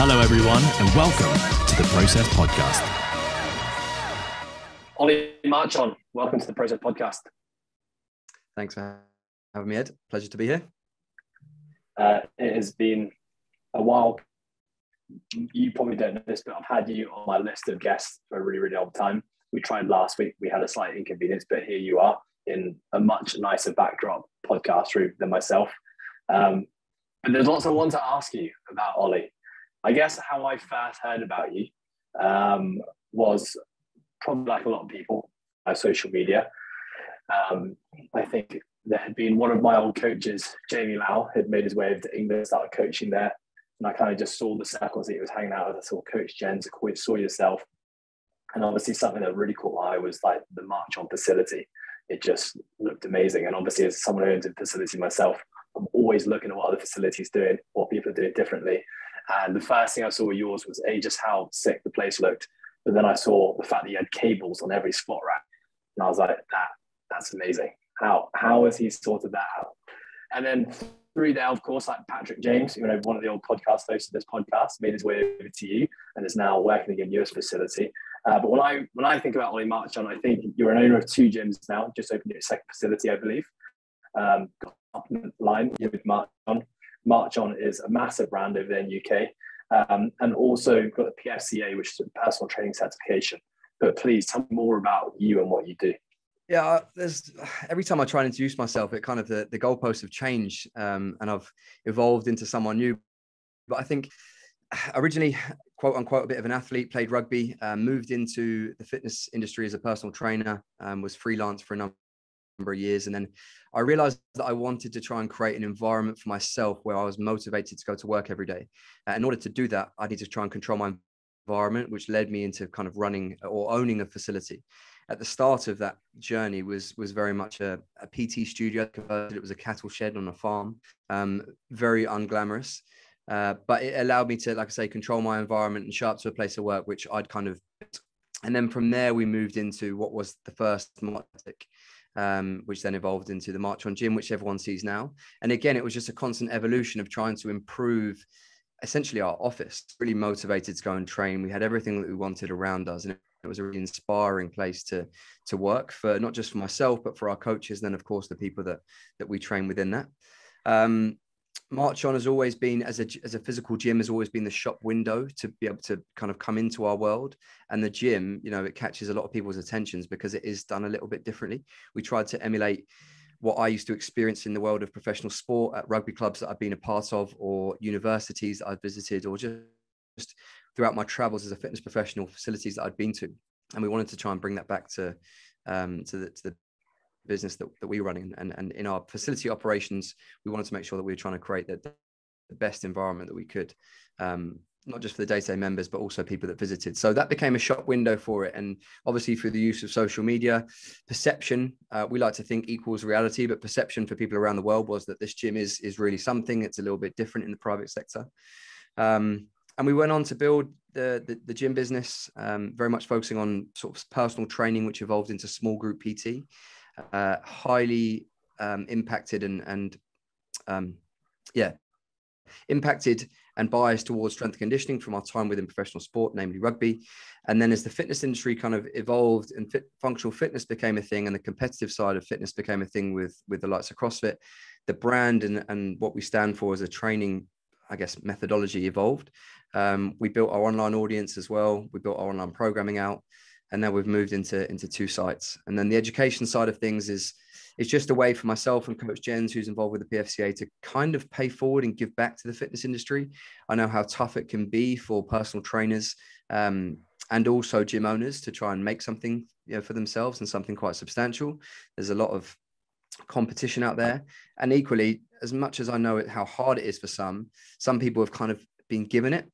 Hello, everyone, and welcome to the Process Podcast. Ollie Marchon, welcome to the Process Podcast. Thanks for having me, Ed. Pleasure to be here. It has been a while. You probably don't know this, but I've had you on my list of guests for a really, really long time. We tried last week. We had a slight inconvenience, but here you are in a much nicer backdrop podcast room than myself. But there's lots I want to ask you about Ollie. I guess how I first heard about you was probably like a lot of people on social media. I think there had been one of my old coaches, Jamie Lau, had made his way over to England, started coaching there. And I kind of just saw the circles that he was hanging out with. I saw Coach Jens, I saw yourself. And obviously something that really caught my eye was like the Marchon facility. It just looked amazing. And obviously as someone who owns a facility myself, I'm always looking at what other facilities are doing, what people are doing differently. And the first thing I saw with yours was just how sick the place looked. But then I saw the fact that you had cables on every squat rack. And I was like, that's amazing. How has he sorted that out? And then through there, of course, like Patrick James, one of the old podcast hosts of this podcast, made his way over to you and is now working in your facility. But when I think about Ollie Marchon, I think you're an owner of 2 gyms now, just opened your second facility, I believe. Got up in line with Marchon. Marchon is a massive brand over there in the UK. And also got a PFCA, which is a personal training certification. But please tell me more about you and what you do. Yeah, every time I try and introduce myself, it kind of the goalposts have changed, and I've evolved into someone new. But I think originally, quote unquote, a bit of an athlete, played rugby, moved into the fitness industry as a personal trainer, was freelance for a number of years. And then I realized that I wanted to try and create an environment for myself where I was motivated to go to work every day. In order to do that, I need to try and control my environment, which led me into kind of running or owning a facility. At the start of that journey was very much a PT studio. It was a cattle shed on a farm, very unglamorous. But it allowed me to, like I say, control my environment and show up to a place of work, which I'd kind of, and then from there, we moved into what was the first Marchon, which then evolved into the Marchon Gym, which everyone sees now. And again, it was just a constant evolution of trying to improve essentially our office. Really motivated to go and train. We had everything that we wanted around us, and it was a really inspiring place to work for, not just for myself, but for our coaches. And then of course the people that we train within that. Marchon has always been, as a physical gym, has always been the shop window to be able to kind of come into our world. And the gym, it catches a lot of people's attentions because it is done a little bit differently. We tried to emulate what I used to experience in the world of professional sport at rugby clubs that I've been a part of, or universities that I've visited, or just throughout my travels as a fitness professional, facilities that I'd been to. And we wanted to try and bring that back to the business that we're running. And in our facility operations, we wanted to make sure that we were trying to create the best environment that we could, not just for the day-to-day members, but also people that visited. So that became a shop window for it. And obviously through the use of social media, perception, we like to think equals reality, but perception for people around the world was that this gym is really something. It's a little bit different in the private sector. And we went on to build the gym business, very much focusing on sort of personal training, which evolved into small group PT, highly impacted impacted and biased towards strength and conditioning from our time within professional sport, namely rugby. And then as the fitness industry kind of evolved and functional fitness became a thing, and the competitive side of fitness became a thing with the likes of CrossFit, the brand and what we stand for as a training, I guess, methodology evolved. We built our online audience as well. We built our online programming out, and now we've moved into 2 sites. And then the education side of things is just a way for myself and Coach Jens, who's involved with the PFCA, to kind of pay forward and give back to the fitness industry. I know how tough it can be for personal trainers and also gym owners to try and make something for themselves, and something quite substantial. There's a lot of competition out there. And equally, as much as I know how hard it is for some people have kind of been given it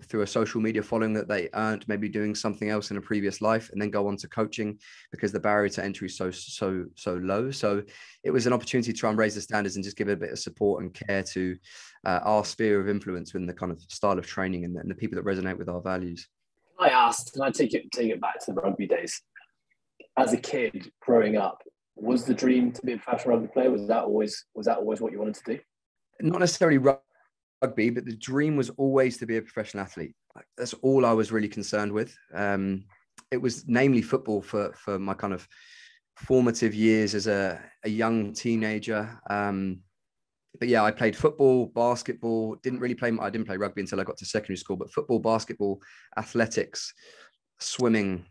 through a social media following that they earned maybe doing something else in a previous life, and then go on to coaching because the barrier to entry is so low. So it was an opportunity to try and raise the standards and just give a bit of support and care to our sphere of influence in the kind of style of training and the people that resonate with our values. Can I take it back to the rugby days? As a kid growing up, was the dream to be a professional rugby player? Was that always what you wanted to do? Not necessarily rugby, but the dream was always to be a professional athlete. That's all I was really concerned with. It was namely football for my kind of formative years as a young teenager. But yeah, I played football, basketball, I didn't play rugby until I got to secondary school, but football, basketball, athletics, swimming.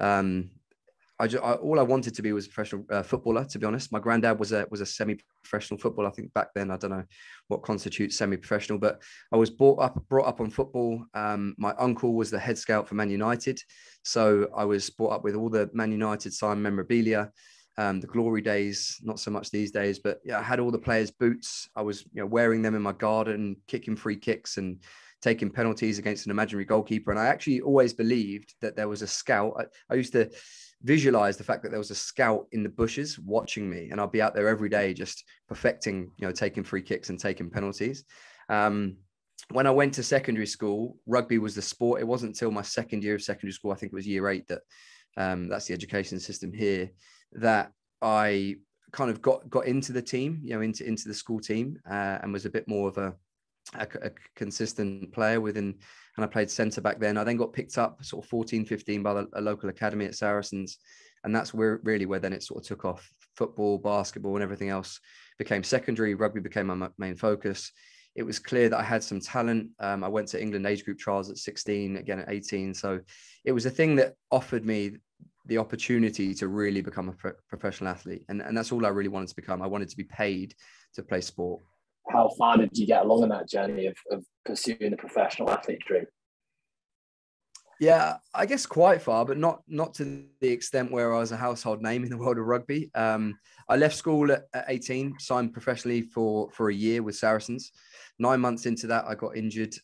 All I wanted to be was a professional footballer, to be honest. My granddad was a semi-professional footballer. I think back then, I don't know what constitutes semi-professional, but I was brought up on football. My uncle was the head scout for Man United. So I was brought up with all the Man United signed memorabilia. The glory days, not so much these days, but yeah, I had all the players' boots. I was, wearing them in my garden, kicking free kicks and taking penalties against an imaginary goalkeeper. And I actually always believed that there was a scout. I used to visualize the fact that there was a scout in the bushes watching me, and I'd be out there every day just perfecting, taking free kicks and taking penalties. When I went to secondary school, rugby was the sport. It wasn't until my second year of secondary school, I think it was year 8, that that's the education system here, that I kind of got into the team, into the school team, and was a bit more of a consistent player within, and I played centre back then. I then got picked up sort of 14, 15 by a local academy at Saracens. And that's where then it sort of took off. Football, basketball, and everything else became secondary. Rugby became my main focus. It was clear that I had some talent. I went to England age group trials at 16, again at 18. So it was a thing that offered me the opportunity to really become a professional athlete. And that's all I really wanted to become. I wanted to be paid to play sport. How far did you get along in that journey of pursuing the professional athlete dream? Yeah, I guess quite far, but not to the extent where I was a household name in the world of rugby. I left school at 18, signed professionally for a year with Saracens. 9 months into that, I got injured,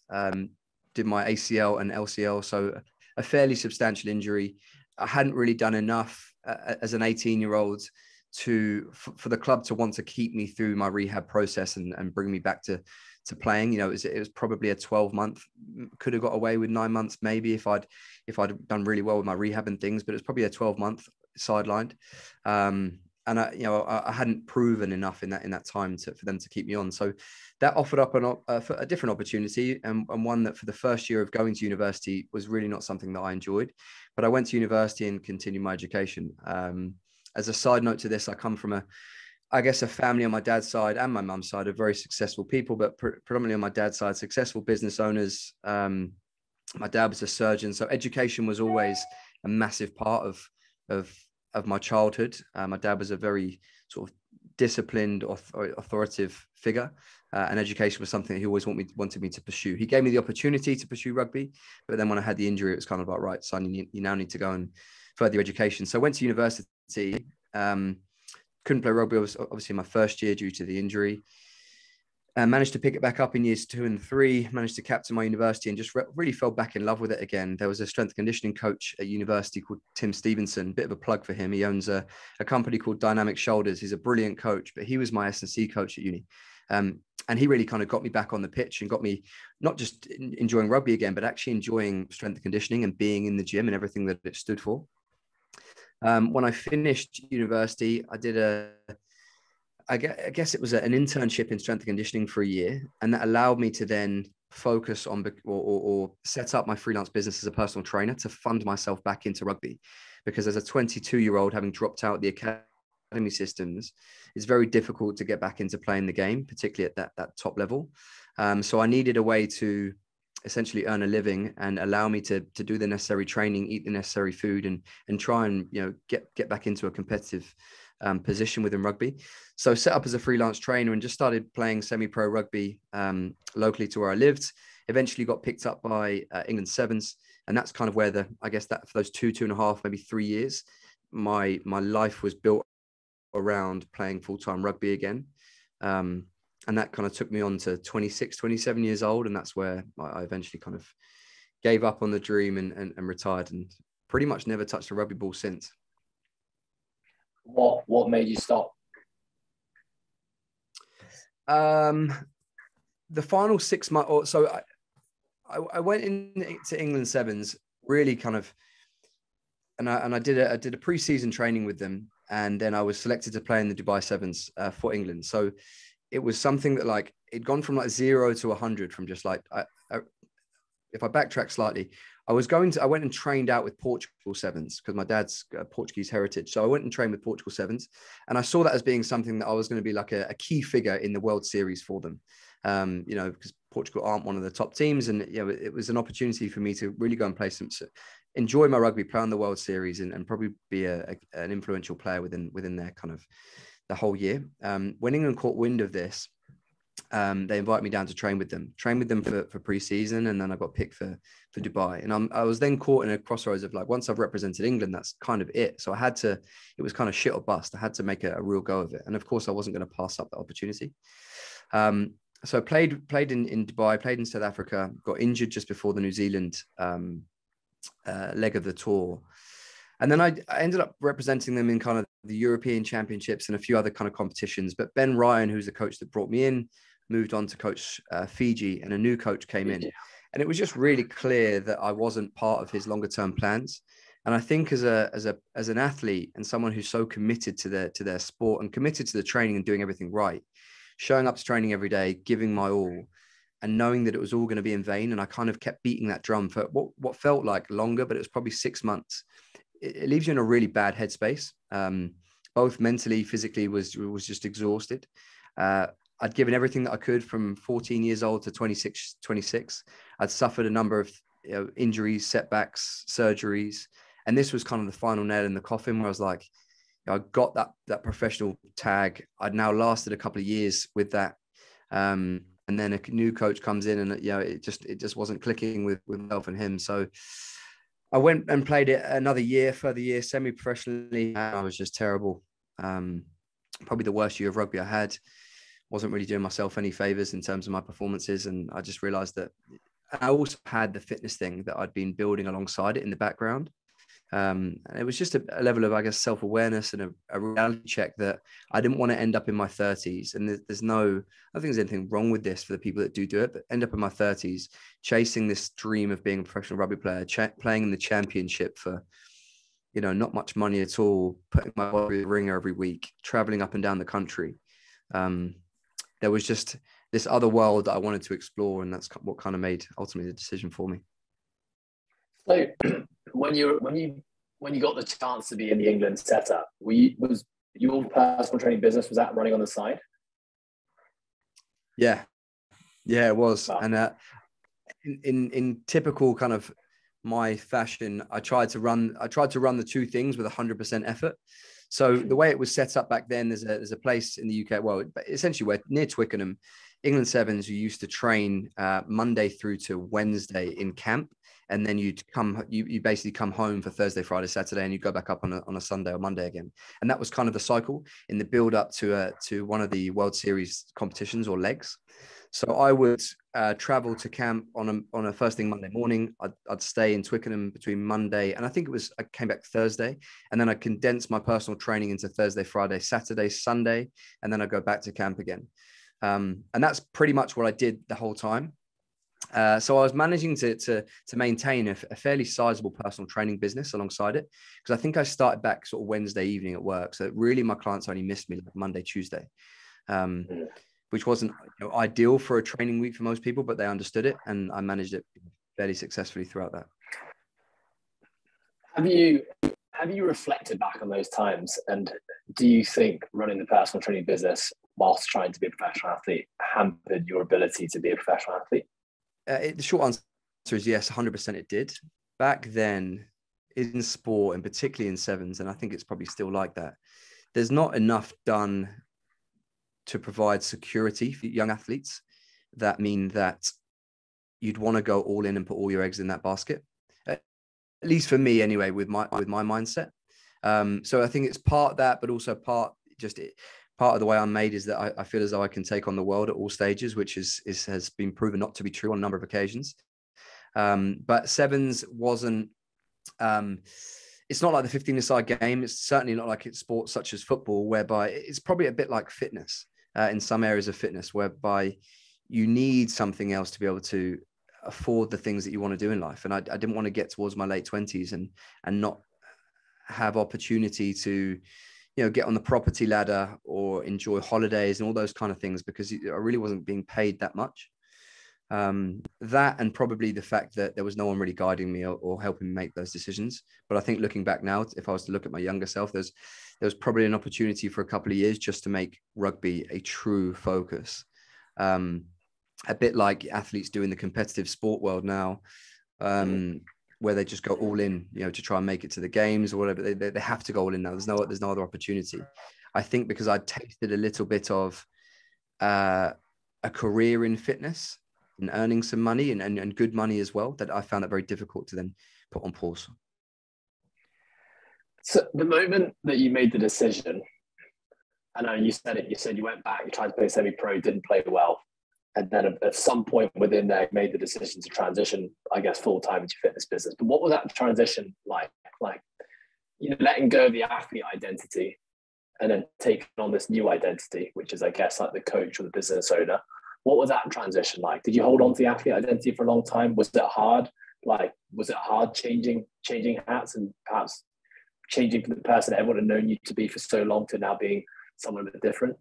did my ACL and LCL, so a fairly substantial injury. I hadn't really done enough as an 18-year-old for the club to want to keep me through my rehab process and bring me back to playing. It was probably a 12-month, could have got away with 9 months maybe if I'd done really well with my rehab and things, but it's probably a 12-month sidelined. And I hadn't proven enough in that time for them to keep me on. So that offered up a different opportunity, and one that for the first year of going to university was really not something that I enjoyed. But I went to university and continued my education. As a side note to this, I come from a family on my dad's side and my mum's side of very successful people, but predominantly on my dad's side, successful business owners. My dad was a surgeon, so education was always a massive part of my childhood. My dad was a very sort of disciplined, authoritative figure, and education was something he always wanted me to pursue. He gave me the opportunity to pursue rugby, but then when I had the injury, it was kind of like, right, son, you now need to go and further your education. So I went to university. Couldn't play rugby, obviously in my first year due to the injury. Managed to pick it back up in years 2 and 3, managed to captain my university, and just really fell back in love with it again. There was a strength conditioning coach at university called Tim Stevenson, bit of a plug for him. He owns a company called Dynamic Shoulders. He's a brilliant coach, but he was my S&C coach at uni. And he really kind of got me back on the pitch and got me not just enjoying rugby again, but actually enjoying strength conditioning and being in the gym and everything that it stood for. When I finished university, I did I guess it was an internship in strength and conditioning for a year. And that allowed me to then focus on or set up my freelance business as a personal trainer to fund myself back into rugby. Because as a 22-year-old, having dropped out the academy systems, it's very difficult to get back into playing the game, particularly at that top level. So I needed a way to essentially earn a living and allow me to do the necessary training, eat the necessary food, and try and get back into a competitive position within rugby. So set up as a freelance trainer and just started playing semi-pro rugby locally to where I lived. Eventually got picked up by England Sevens, and that's kind of where I guess that for those 2.5, maybe 3 years, my life was built around playing full-time rugby again. And that kind of took me on to 26, 27 years old. And that's where I eventually kind of gave up on the dream and retired, and pretty much never touched a rugby ball since. What made you stop? The final 6 months or so, I went into England Sevens really kind of, and I did a pre-season training with them, and then I was selected to play in the Dubai Sevens for England. So it was something that, like, it'd gone from like 0 to 100 from just like, if I backtrack slightly, I went and trained out with Portugal sevens because my dad's Portuguese heritage. So I went and trained with Portugal sevens, and I saw that as being something that I was going to be like a key figure in the World Series for them. Because Portugal aren't one of the top teams, and it was an opportunity for me to really go and play enjoy my rugby, play on the World Series, and probably be an influential player within their kind of the whole year. When England caught wind of this, they invited me down to train with them for pre-season, and then I got picked for Dubai. And I was then caught in a crossroads of like, once I've represented England, that's kind of it. So it was kind of shit or bust. I had to make a real go of it. And of course I wasn't going to pass up that opportunity. So I played in Dubai, played in South Africa, got injured just before the New Zealand leg of the tour. And then I ended up representing them in kind of the European Championships and a few other kind of competitions. But Ben Ryan, who's the coach that brought me in, moved on to coach Fiji, and a new coach came in. And it was just really clear that I wasn't part of his longer term plans. And I think as an athlete and someone who's so committed to their sport and committed to the training and doing everything right, showing up to training every day, giving my all, and knowing that it was all going to be in vain. And I kind of kept beating that drum for what felt like longer, but it was probably 6 months. It leaves you in a really bad headspace. Both mentally, physically was just exhausted. I'd given everything that I could from 14 years old to 26. I'd suffered a number of injuries, setbacks, surgeries. And this was kind of the final nail in the coffin where I was like, I got that professional tag. I'd now lasted a couple of years with that. And then a new coach comes in, and it just wasn't clicking with myself and him. So I went and played it further year, semi-professionally. And I was just terrible. Probably the worst year of rugby I had. Wasn't really doing myself any favors in terms of my performances. And I just realized that I also had the fitness thing that I'd been building alongside it in the background. And it was just a level of, I guess, self-awareness and a reality check that I didn't want to end up in my 30s. And I don't think there's anything wrong with this for the people that do it, but end up in my 30s, chasing this dream of being a professional rugby player, playing in the championship for, not much money at all, putting my body through the ringer every week, traveling up and down the country. There was just this other world that I wanted to explore. And that's what kind of made ultimately the decision for me. So when you got the chance to be in the England setup, was your personal training business, was that running on the side? Yeah, it was. Wow. And in typical kind of my fashion, I tried to run the two things with 100% effort. So the way it was set up back then, there's a place in the UK, well, essentially we're near Twickenham, England Sevens, you used to train Monday through to Wednesday in camp. And then you basically come home for Thursday, Friday, Saturday, and you go back up on a Sunday or Monday again. And that was kind of the cycle in the build up to one of the World Series competitions or legs. So I would travel to camp on a first thing Monday morning. I'd stay in Twickenham between Monday, and I think I came back Thursday, and then I condensed my personal training into Thursday, Friday, Saturday, Sunday, and then I go back to camp again. And that's pretty much what I did the whole time. So I was managing to maintain a fairly sizable personal training business alongside it, because I think I started back sort of Wednesday evening at work. So really my clients only missed me like Monday, Tuesday, which wasn't ideal for a training week for most people, but they understood it, and I managed it fairly successfully throughout that. Have you reflected back on those times, and do you think running the personal training business whilst trying to be a professional athlete hampered your ability to be a professional athlete? The short answer is yes, 100% it did. Back then in sport, and particularly in sevens, and I think it's probably still like that, there's not enough done to provide security for young athletes that mean that you'd want to go all in and put all your eggs in that basket. At least for me anyway, with my mindset. So I think it's part that, but also part of the way I'm made is that I feel as though I can take on the world at all stages, which has been proven not to be true on a number of occasions. But sevens wasn't, it's not like the 15-a-side game. It's certainly not like it's sports such as football, whereby it's probably a bit like fitness in some areas of fitness, whereby you need something else to be able to afford the things that you want to do in life. And I didn't want to get towards my late 20s and not have opportunity to get on the property ladder or enjoy holidays and all those kind of things, because I really wasn't being paid that much. That, and probably the fact that there was no one really guiding me or helping me make those decisions. But I think looking back now, if I was to look at my younger self, there was probably an opportunity for a couple of years just to make rugby a true focus. A bit like athletes do in the competitive sport world now, where they just go all in, to try and make it to the games or whatever. They have to go all in now. There's no other opportunity. I think because I'd tasted a little bit of a career in fitness and earning some money and good money as well, that I found it very difficult to then put on pause. So the moment that you made the decision, I know you said it, you said you went back, you tried to play semi-pro, didn't play well. And then at some point within there, you made the decision to transition, I guess, full-time into your fitness business. But what was that transition like? Like, letting go of the athlete identity and then taking on this new identity, which is, I guess, like the coach or the business owner. What was that transition like? Did you hold on to the athlete identity for a long time? Was it hard? Was it hard changing hats and perhaps changing from the person everyone had known you to be for so long to now being someone a bit different?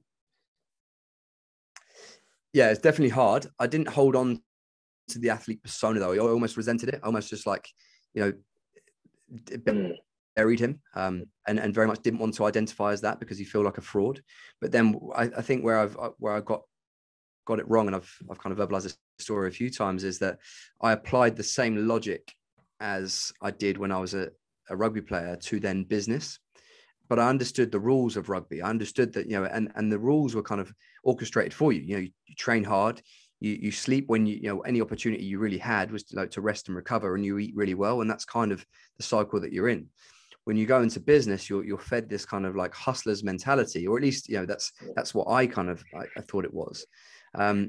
Yeah, it's definitely hard. I didn't hold on to the athlete persona though. I almost resented it. I almost just buried him, and very much didn't want to identify as that because you feel like a fraud. But then I think where I got it wrong, and I've kind of verbalized this story a few times, is that I applied the same logic as I did when I was a rugby player to then business. But I understood the rules of rugby. I understood that, and the rules were kind of orchestrated for you. You train hard, you sleep when any opportunity you really had was to rest and recover, and you eat really well. And that's kind of the cycle that you're in. When you go into business, you're fed this kind of like hustler's mentality, or at least, that's what I thought it was.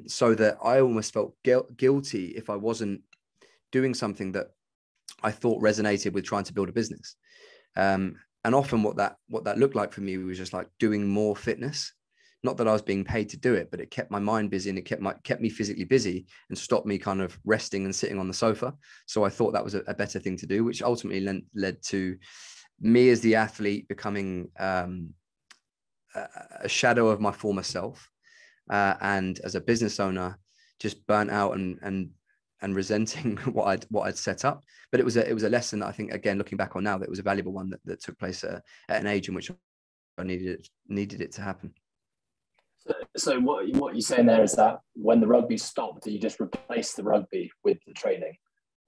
So that I almost felt guilty if I wasn't doing something that I thought resonated with trying to build a business. And often what that looked like for me was just like doing more fitness. Not that I was being paid to do it, but it kept my mind busy, and it kept me physically busy and stopped me kind of resting and sitting on the sofa. So I thought that was a better thing to do, which ultimately led to me as the athlete becoming a shadow of my former self. And as a business owner, just burnt out and resenting what I'd set up. But it was a lesson that I think, again, looking back on now, that was a valuable one that took place at an age in which I needed it to happen. So what you're saying there is that when the rugby stopped, you just replaced the rugby with the training.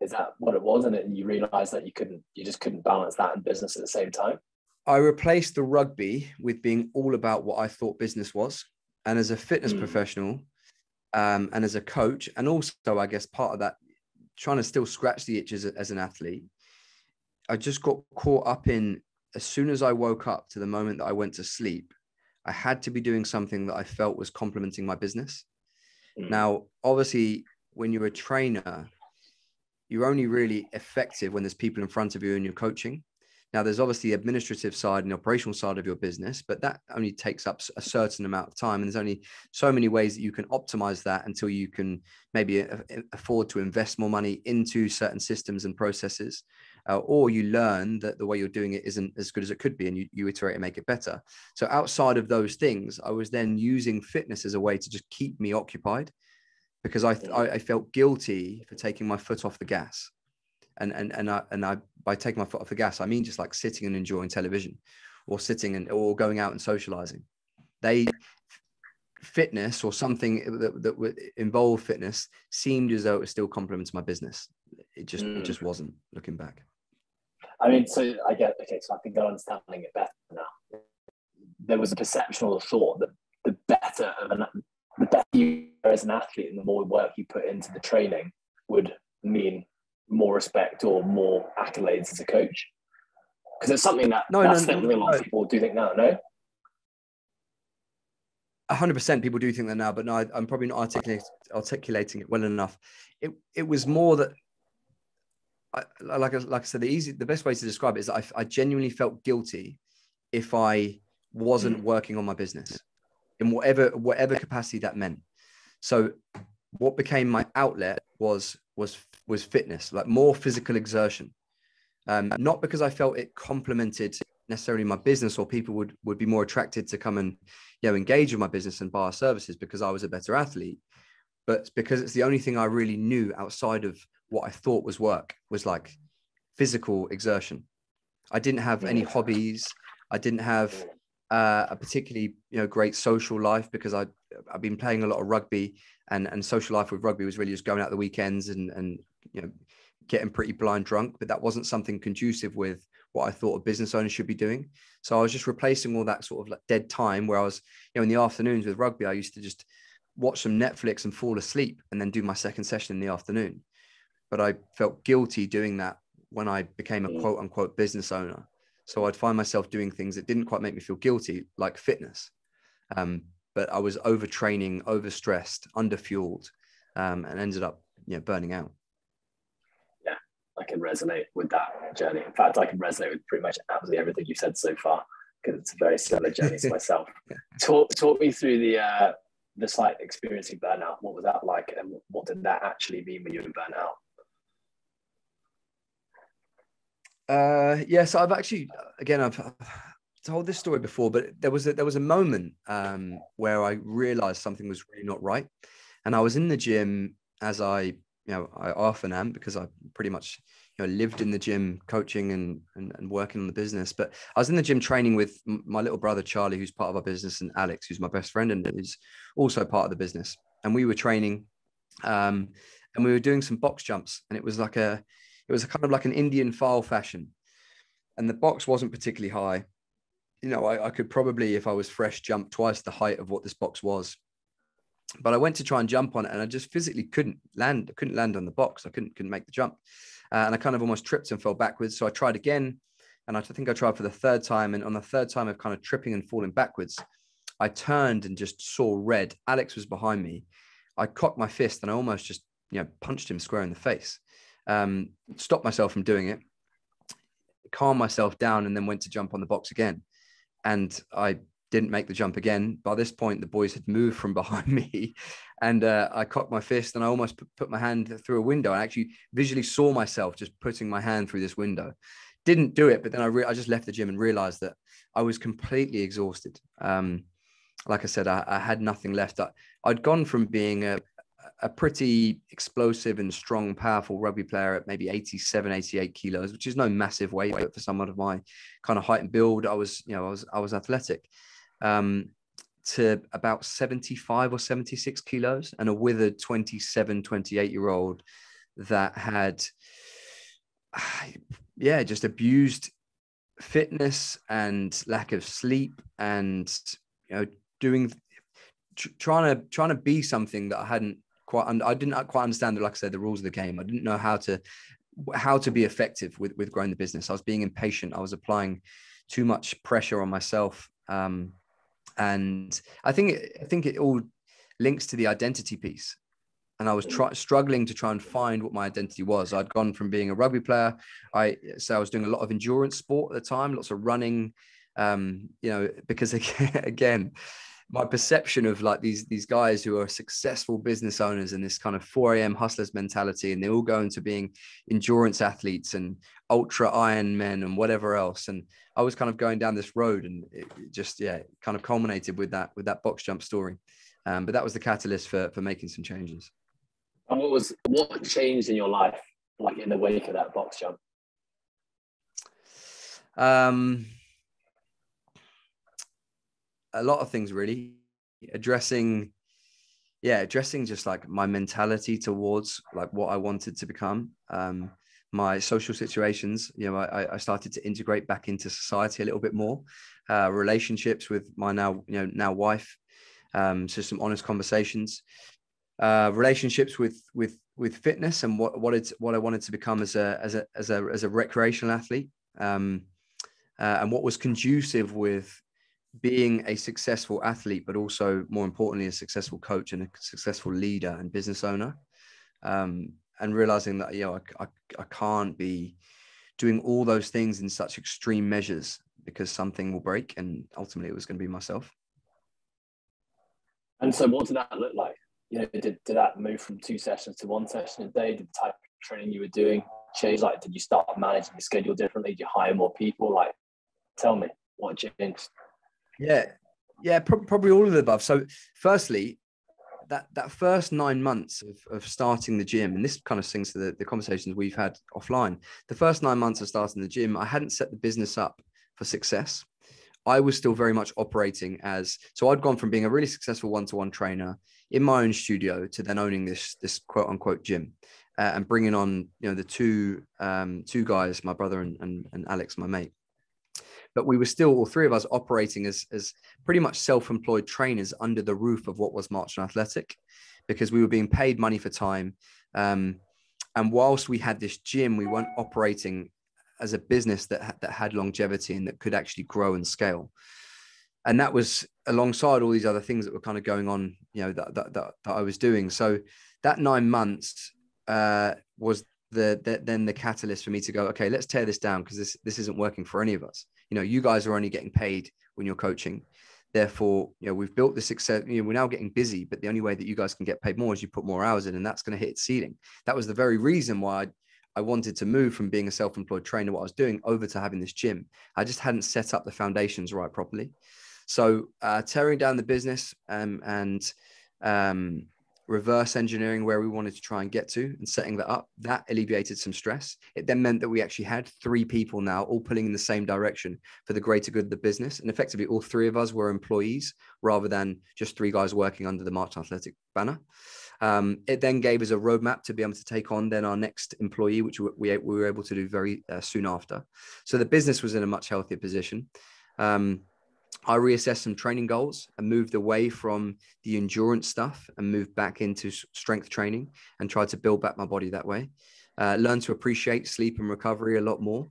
Is that what it was? And you realized that you just couldn't balance that and business at the same time? I replaced the rugby with being all about what I thought business was. And as a fitness professional, and as a coach, and also, I guess, part of that, trying to still scratch the itch as an athlete, I just got caught up in, as soon as I woke up to the moment that I went to sleep, I had to be doing something that I felt was complementing my business. Now, obviously, when you're a trainer, you're only really effective when there's people in front of you and you're coaching. Now, there's obviously the administrative side and the operational side of your business, but that only takes up a certain amount of time. And there's only so many ways that you can optimize that until you can maybe afford to invest more money into certain systems and processes, or you learn that the way you're doing it isn't as good as it could be, and you iterate and make it better. So outside of those things, I was then using fitness as a way to just keep me occupied, because I felt guilty for taking my foot off the gas. And I, by taking my foot off the gas, I mean just like sitting and enjoying television, or or going out and socializing. Fitness or something that would involve fitness seemed as though it was still complements my business. It just wasn't, looking back. I mean, so I get, okay, so I think I'm understanding it better now. There was a perception or a thought that the better you are as an athlete and the more work you put into the training would mean more respect or more accolades as a coach. Because it's something that definitely a lot of people do think now, no? 100% people do think that now, but no, I'm probably not articulating it well enough. It was more that, like I said, the best way to describe it is that I genuinely felt guilty if I wasn't working on my business in whatever capacity that meant. So what became my outlet was fitness, like more physical exertion. Not because I felt it complemented necessarily my business, or people would be more attracted to come and, engage with my business and buy our services because I was a better athlete. But because it's the only thing I really knew outside of what I thought was work, was like physical exertion. I didn't have any hobbies. I didn't have a particularly, great social life, because I've been playing a lot of rugby, and social life with rugby was really just going out the weekends and getting pretty blind drunk. But that wasn't something conducive with what I thought a business owner should be doing. So I was just replacing all that sort of like dead time where I was, in the afternoons with rugby, I used to just watch some Netflix and fall asleep and then do my second session in the afternoon. But I felt guilty doing that when I became a quote unquote business owner. So I'd find myself doing things that didn't quite make me feel guilty, like fitness. But I was overtraining, overstressed, underfueled, and ended up, burning out. Yeah, I can resonate with that journey. In fact, I can resonate with pretty much absolutely everything you've said so far, because it's a very similar journey to myself. Talk me through the slight experiencing burnout. What was that like, and what did that actually mean when you were burnt out? So I've actually, again, I've told this story before, but there was a moment where I realized something was really not right. And I was in the gym, as I often am, because I pretty much, lived in the gym, coaching and working on the business. But I was in the gym training with my little brother, Charlie, who's part of our business, and Alex, who's my best friend and is also part of the business. And we were training, and we were doing some box jumps, and it was kind of like an Indian file fashion. And the box wasn't particularly high. I could probably, if I was fresh, jump twice the height of what this box was. But I went to try and jump on it, and I just physically couldn't land. I couldn't land on the box. I couldn't make the jump. And I kind of almost tripped and fell backwards. So I tried again. And I think I tried for the third time. And on the third time of kind of tripping and falling backwards, I turned and just saw red. Alex was behind me. I cocked my fist and I almost just, punched him square in the face. Stopped myself from doing it, calmed myself down, and then went to jump on the box again. And I didn't make the jump again. By this point, the boys had moved from behind me, and I cocked my fist and I almost put my hand through a window. I actually visually saw myself just putting my hand through this window. Didn't do it, but then I just left the gym and realized that I was completely exhausted. Like I said, I had nothing left. I'd gone from being a pretty explosive and strong, powerful rugby player at maybe 87, 88 kilos, which is no massive weight, but for someone of my kind of height and build, I was athletic, to about 75 or 76 kilos, and a withered 27, 28-year-old that had, just abused fitness and lack of sleep, and, trying to be something that I didn't quite understand, like I said, the rules of the game. I didn't know how to be effective with growing the business. I was being impatient. I was applying too much pressure on myself. And I think it all links to the identity piece. And I was struggling to try and find what my identity was. I'd gone from being a rugby player. I was doing a lot of endurance sport at the time, lots of running, because again, my perception of like these guys who are successful business owners and this kind of 4 a.m. hustlers mentality, and they all go into being endurance athletes and ultra Iron men and whatever else. And I was kind of going down this road, and it just, kind of culminated with that box jump story. But that was the catalyst for making some changes. And what changed in your life, like in the wake of that box jump? A lot of things, really. Addressing just like my mentality towards like what I wanted to become. My social situations, I started to integrate back into society a little bit more. Relationships with my now wife, so some honest conversations. Relationships with fitness and what I wanted to become as a recreational athlete, and what was conducive with being a successful athlete, but also more importantly, a successful coach and a successful leader and business owner. And realizing that, I can't be doing all those things in such extreme measures, because something will break, and ultimately it was going to be myself. And so what did that look like? Did that move from 2 sessions to 1 session a day? Did the type of training you were doing change? Like, did you start managing your schedule differently? Did you hire more people? Like, Tell me what changed. Yeah, probably all of the above. So firstly, that first 9 months of starting the gym, and this kind of sings to the conversations we've had offline. The first 9 months of starting the gym, I hadn't set the business up for success. I was still very much operating so I'd gone from being a really successful one-to-one trainer in my own studio to then owning this quote unquote gym, and bringing on, the two guys, my brother and Alex, my mate. But we were still, all three of us, operating as pretty much self-employed trainers under the roof of what was Marchon Athletic, because we were being paid money for time. And whilst we had this gym, we weren't operating as a business that had longevity and that could actually grow and scale. And that was alongside all these other things that were kind of going on, that I was doing. So that 9 months was the catalyst for me to go, okay, let's tear this down, because this isn't working for any of us. You guys are only getting paid when you're coaching. Therefore, we've built this success. We're now getting busy, but the only way that you guys can get paid more is you put more hours in, and that's going to hit its ceiling. That was the very reason why I wanted to move from being a self-employed trainer, what I was doing, over to having this gym. I just hadn't set up the foundations right properly. So tearing down the business and reverse engineering where we wanted to try and get to and setting that up, that alleviated some stress. It then meant that we actually had 3 people now all pulling in the same direction for the greater good of the business. And effectively all 3 of us were employees rather than just 3 guys working under the Marchon Athletic banner. It then gave us a roadmap to be able to take on then our next employee, which we were able to do very soon after. So the business was in a much healthier position. I reassessed some training goals and moved away from the endurance stuff and moved back into strength training and tried to build back my body that way. Learned to appreciate sleep and recovery a lot more.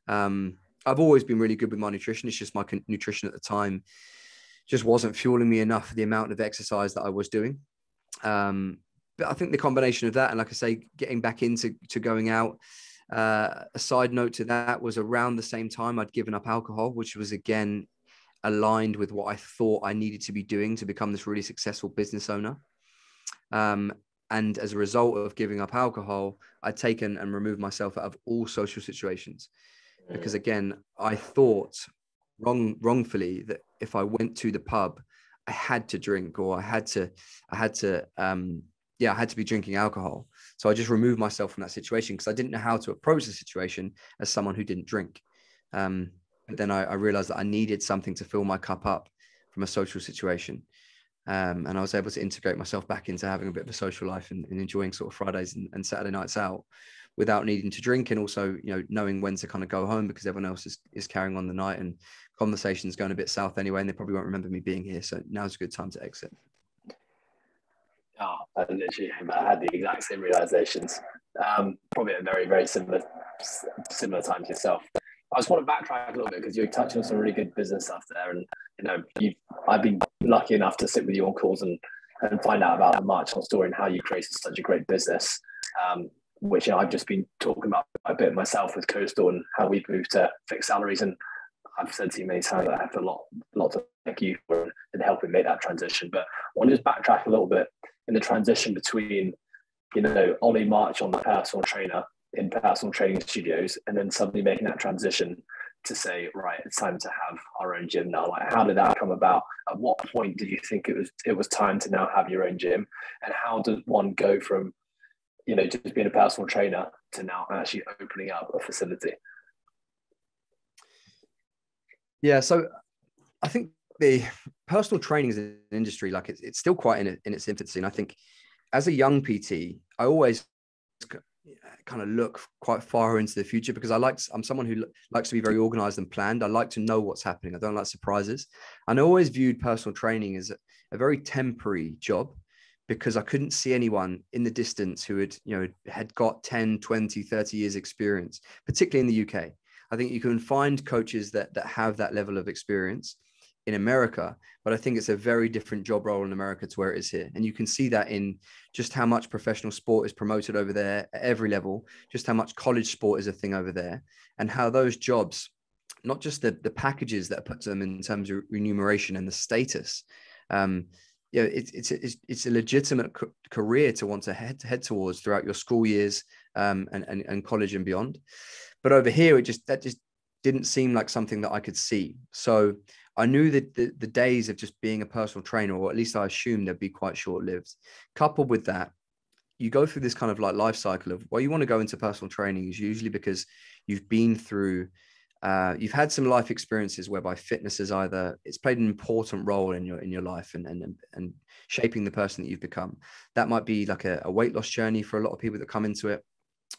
I've always been really good with my nutrition. It's just my nutrition at the time just wasn't fueling me enough for the amount of exercise that I was doing. But I think the combination of that and, like I say, getting back into going out, a side note to that was around the same time I'd given up alcohol, which was again aligned with what I thought I needed to be doing to become this really successful business owner. And as a result of giving up alcohol, I'd taken and removed myself out of all social situations, because again, I thought wrongfully that if I went to the pub, I had to drink, or I had to be drinking alcohol. So I just removed myself from that situation because I didn't know how to approach the situation as someone who didn't drink. But then I realized that I needed something to fill my cup up from a social situation. And I was able to integrate myself back into having a bit of a social life and enjoying sort of Fridays and Saturday nights out without needing to drink. And also, knowing when to kind of go home because everyone else is carrying on the night and conversations going a bit south anyway, and they probably won't remember me being here. So now's a good time to exit. Oh, I had the exact same realizations. Probably at very, very similar time to yourself. I just want to backtrack a little bit because you're touching on some really good business stuff there, and I've been lucky enough to sit with you on calls and find out about the Marchon story and how you created such a great business, which I've just been talking about a bit myself with Coastal and how we moved to fixed salaries. And I've said to you many times I have a lot to thank you for in helping make that transition. But I want to just backtrack a little bit in the transition between, Ollie Marchon, the personal trainer in personal training studios, and then suddenly making that transition to say, right, it's time to have our own gym now. Like, how did that come about? At what point did you think it was time to now have your own gym? And how does one go from, just being a personal trainer to now actually opening up a facility? Yeah, so I think the personal training is an industry, like it's still quite in its infancy. And I think as a young PT, I always kind of look quite far into the future because I'm someone who likes to be very organized and planned. I like to know what's happening. I don't like surprises. And I always viewed personal training as a very temporary job because I couldn't see anyone in the distance who had got 10, 20, 30 years experience, particularly in the UK. I think you can find coaches that have that level of experience in America, but I think it's a very different job role in America to where it is here. And you can see that in just how much professional sport is promoted over there at every level, just how much college sport is a thing over there, and how those jobs, not just the packages that are put to them in terms of remuneration and the status, it's a legitimate career to want to head towards throughout your school years and college and beyond. But over here, that just didn't seem like something that I could see. So I knew that the days of just being a personal trainer, or at least I assumed they'd be quite short-lived. Coupled with that, you go through this kind of like life cycle of, well, you want to go into personal training is usually because you've been through, you've had some life experiences whereby fitness is either, it's played an important role in your life and shaping the person that you've become. That might be like a weight loss journey for a lot of people that come into it.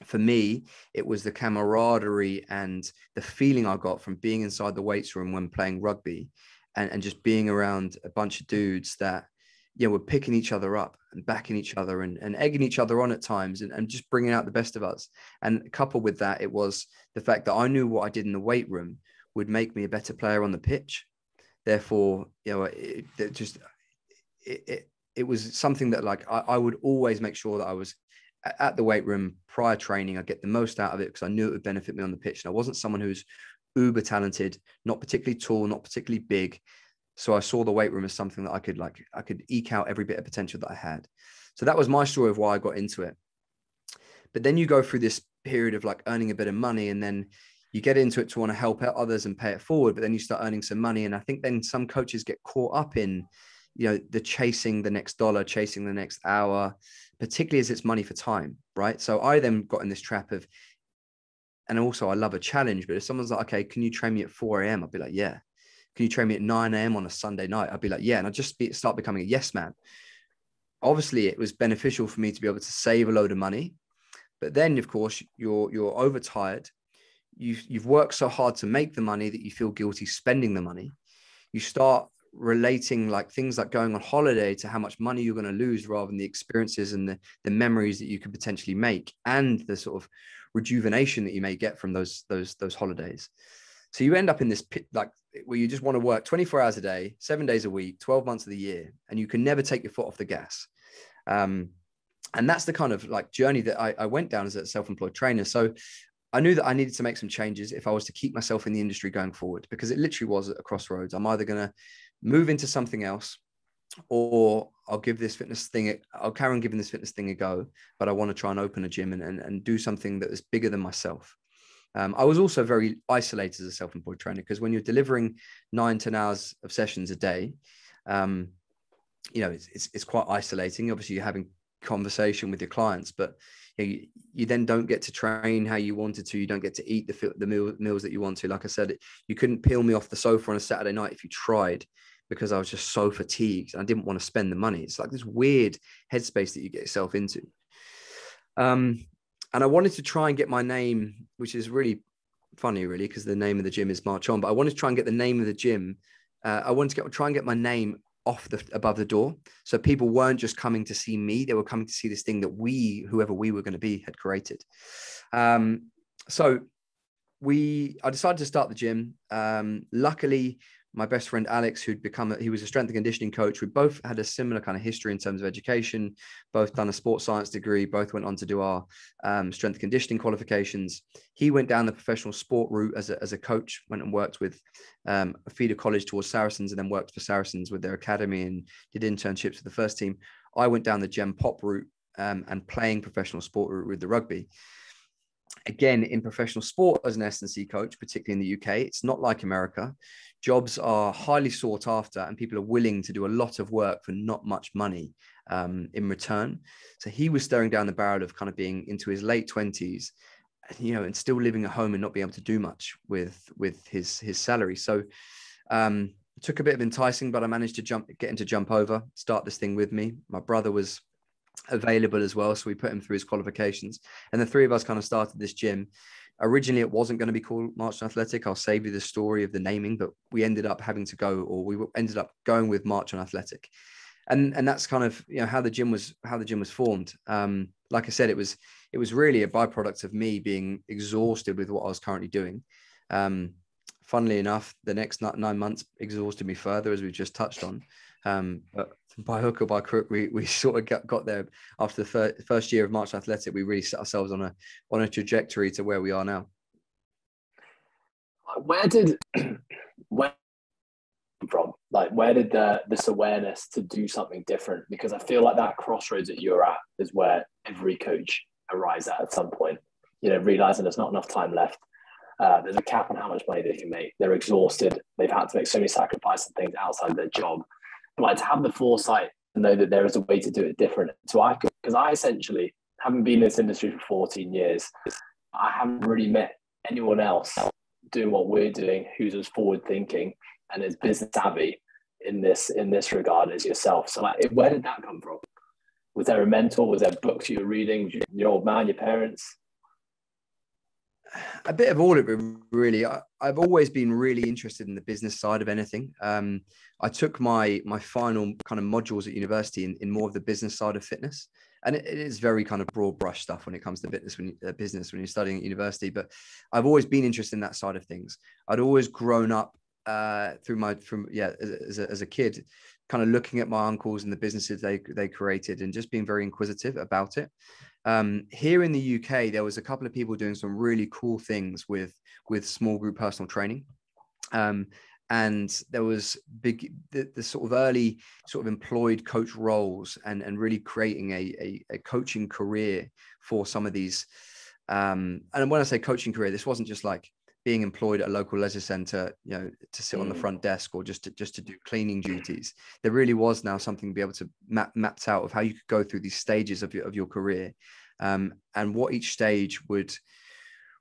For me, it was the camaraderie and the feeling I got from being inside the weights room when playing rugby, and just being around a bunch of dudes that, were picking each other up and backing each other and egging each other on at times, and just bringing out the best of us. And coupled with that, it was the fact that I knew what I did in the weight room would make me a better player on the pitch. Therefore, it was something that, like, I would always make sure that I was at the weight room prior training. I get the most out of it because I knew it would benefit me on the pitch. And I wasn't someone who's uber talented, not particularly tall, not particularly big. So I saw the weight room as something that I could eke out every bit of potential that I had. So that was my story of why I got into it. But then you go through this period of like earning a bit of money, and then you get into it to want to help out others and pay it forward. But then you start earning some money. And I think then some coaches get caught up in, the chasing the next dollar, chasing the next hour, particularly as it's money for time, right? So I then got in this trap of, and also I love a challenge, but if someone's like, okay, can you train me at 4 a.m.? I'd be like, yeah. Can you train me at 9 a.m. on a Sunday night? I'd be like, yeah. And I'd just start becoming a yes man. Obviously, it was beneficial for me to be able to save a load of money. But then, of course, you're overtired. You've worked so hard to make the money that you feel guilty spending the money. You start relating like things like going on holiday to how much money you're going to lose, rather than the experiences and the memories that you could potentially make, and the sort of rejuvenation that you may get from those holidays. So you end up in this pit, like, where you just want to work 24 hours a day, 7 days a week, 12 months of the year, and you can never take your foot off the gas. And that's the kind of like journey that I went down as a self-employed trainer. So I knew that I needed to make some changes if I was to keep myself in the industry going forward, because it literally was a crossroads. I'm either going to move into something else, or I'll carry on giving this fitness thing a go, but I want to try and open a gym and do something that is bigger than myself. I was also very isolated as a self-employed trainer, because when you're delivering 9-10 hours of sessions a day, it's quite isolating. Obviously, you're having conversation with your clients, but you then don't get to train how you wanted to. You don't get to eat the meals that you want to. Like I said, you couldn't peel me off the sofa on a Saturday night if you tried, because I was just so fatigued and I didn't want to spend the money. It's like this weird headspace that you get yourself into. And I wanted to try and get my name, which is really funny, really, because the name of the gym is Marchon, but I wanted to try and get the name of the gym. I wanted to try and get my name above the door. So people weren't just coming to see me, they were coming to see this thing that whoever we were going to be, had created. So I decided to start the gym. Luckily, my best friend Alex, he was a strength and conditioning coach. We both had a similar kind of history in terms of education, both done a sports science degree, both went on to do our strength and conditioning qualifications. He went down the professional sport route as a coach, went and worked with a feeder college towards Saracens, and then worked for Saracens with their academy and did internships with the first team. I went down the Gem Pop route and playing professional sport route with the rugby. Again, in professional sport as an S&C coach, particularly in the UK, it's not like America. Jobs are highly sought after, and people are willing to do a lot of work for not much money in return. So he was staring down the barrel of kind of being into his late 20s, and still living at home and not being able to do much with his salary. So it took a bit of enticing, but I managed to get him to jump over, start this thing with me. My brother was available as well, so we put him through his qualifications, and the three of us kind of started this gym. Originally, it wasn't going to be called Marchon Athletic. I'll save you the story of the naming, but we ended up ended up going with Marchon Athletic, and that's kind of how the gym was formed. Like I said, it was really a byproduct of me being exhausted with what I was currently doing. Funnily enough, the next 9 months exhausted me further, as we just touched on. But by hook or by crook, we sort of got there after the first year of Marchon Athletic. We really set ourselves on a trajectory to where we are now. Where did this awareness to do something different? Because I feel like that crossroads that you're at is where every coach arrives at some point. Realizing there's not enough time left. There's a cap on how much money they can make. They're exhausted. They've had to make so many sacrifices and things outside their job. But like to have the foresight to know that there is a way to do it different. So because I essentially haven't been in this industry for 14 years, I haven't really met anyone else doing what we're doing who's as forward thinking and as business savvy in this regard as yourself. So like, where did that come from? Was there a mentor? Was there books you were reading? Your old man, your parents? A bit of all of it, really. I've always been really interested in the business side of anything. I took my final kind of modules at university in more of the business side of fitness, and it is very kind of broad brush stuff when it comes to business when you're studying at university. But I've always been interested in that side of things. I'd always grown up as a kid, kind of looking at my uncles and the businesses they created, and just being very inquisitive about it. Here in the UK, there was a couple of people doing some really cool things with small group personal training. And there was the sort of early sort of employed coach roles and really creating a coaching career for some of these. And when I say coaching career, this wasn't just like being employed at a local leisure centre, to sit on the front desk or just to do cleaning duties. There really was now something to be able to mapped out of how you could go through these stages of your career, and what each stage would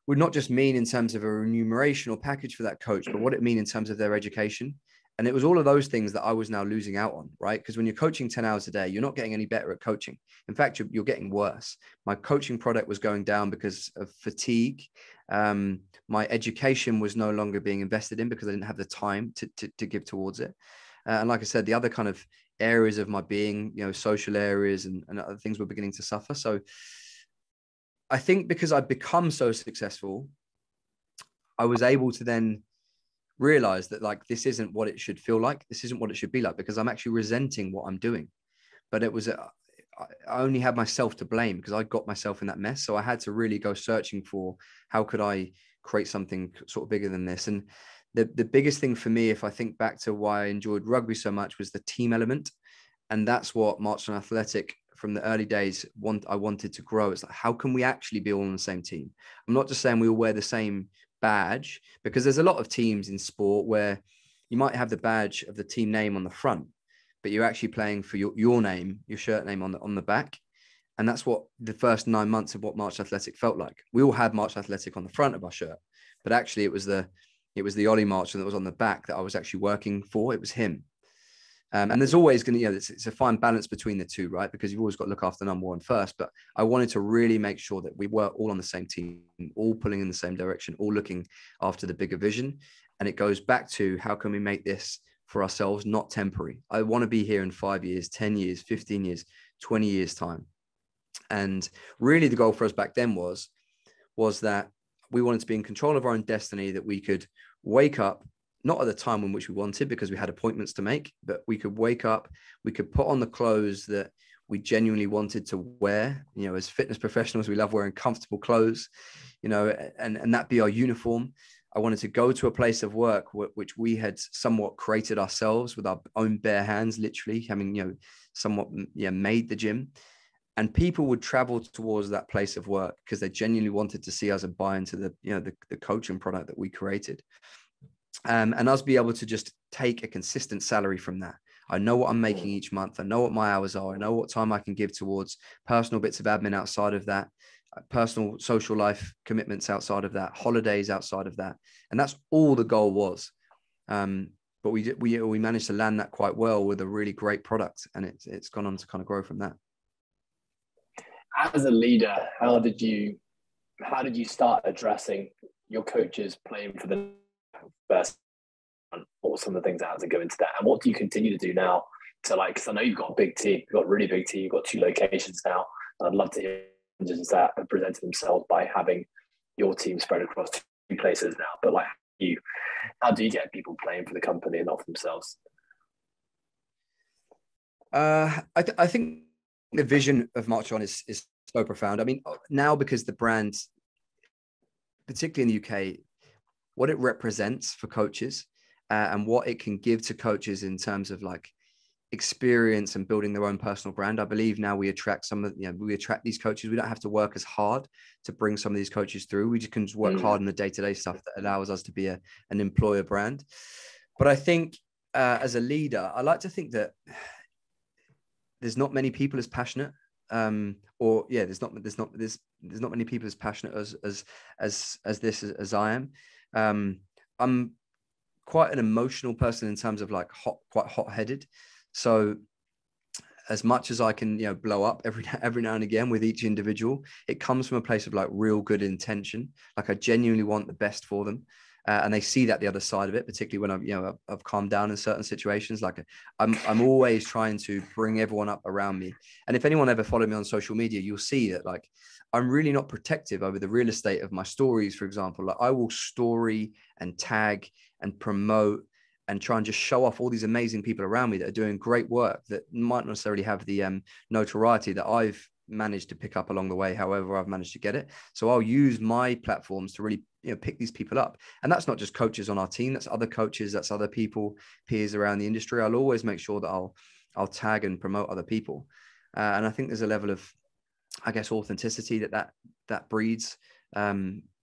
not just mean in terms of a remuneration or package for that coach, but what it mean in terms of their education. And it was all of those things that I was now losing out on, right? Because when you're coaching 10 hours a day, you're not getting any better at coaching. In fact, you're getting worse. My coaching product was going down because of fatigue. My education was no longer being invested in because I didn't have the time to give towards it. And like I said, the other kind of areas of my being, social areas and other things were beginning to suffer. So I think because I'd become so successful, I was able to then realize that like, this isn't what it should feel like. This isn't what it should be like, because I'm actually resenting what I'm doing. But I only had myself to blame because I got myself in that mess. So I had to really go searching for how could I create something sort of bigger than this. And the biggest thing for me, if I think back to why I enjoyed rugby so much, was the team element. And that's what Marchon Athletic from the early days I wanted to grow. It's like, how can we actually be all on the same team? I'm not just saying we all wear the same badge, because there's a lot of teams in sport where you might have the badge of the team name on the front, but you're actually playing for your name, your shirt name on the back. And that's what the first 9 months of what Marchon Athletic felt like. We all had Marchon Athletic on the front of our shirt, but actually it was the Ollie Marchon that was on the back that I was actually working for. It was him. And there's always going to, it's a fine balance between the two, right? Because you've always got to look after number one first. But I wanted to really make sure that we were all on the same team, all pulling in the same direction, all looking after the bigger vision. And it goes back to, how can we make this for ourselves, not temporary? I want to be here in 5 years, 10 years, 15 years, 20 years time. And really the goal for us back then was that we wanted to be in control of our own destiny, that we could wake up, not at the time in which we wanted because we had appointments to make, but we could wake up, we could put on the clothes that we genuinely wanted to wear. As fitness professionals, we love wearing comfortable clothes, and that be our uniform. I wanted to go to a place of work which we had somewhat created ourselves with our own bare hands, literally having, somewhat made the gym. And people would travel towards that place of work because they genuinely wanted to see us and buy into the coaching product that we created. And us be able to just take a consistent salary from that. I know what I'm making each month. I know what my hours are. I know what time I can give towards personal bits of admin outside of that, personal social life commitments outside of that, holidays outside of that. And that's all the goal was. But we managed to land that quite well with a really great product, and it's gone on to kind of grow from that. As a leader, how did you start addressing your coaches playing for the best? What were some of the things that had to go into that, and what do you continue to do now to because I know you've got a big team, you've got a really big team, you've got 2 locations now. I'd love to hear just that have presented themselves by having your team spread across 2 places now. But how do you get people playing for the company and not for themselves? I think the vision of Marchon is so profound. I mean, now because the brand, particularly in the UK, what it represents for coaches and what it can give to coaches in terms of experience and building their own personal brand. I believe now we attract we attract these coaches. We don't have to work as hard to bring some of these coaches through. We just can work hard on the day-to-day stuff that allows us to be an employer brand. But I think as a leader, I like to think that there's not many people as passionate, there's not many people as passionate as I am. I'm quite an emotional person in terms of like quite hot-headed. So as much as I can, blow up every now and again with each individual, it comes from a place of like real good intention. Like I genuinely want the best for them. And they see that the other side of it, particularly when I've calmed down in certain situations. Like I'm always trying to bring everyone up around me. And if anyone ever followed me on social media, you'll see that like I'm really not protective over the real estate of my stories. For example, like I will story and tag and promote and try and just show off all these amazing people around me that are doing great work that might not necessarily have the notoriety that I've managed to pick up along the way, however I've managed to get it. So I'll use my platforms to really pick these people up. And that's not just coaches on our team, that's other coaches, that's other people, peers around the industry. I'll always make sure that I'll tag and promote other people. And I think there's a level of, I guess, authenticity that breeds,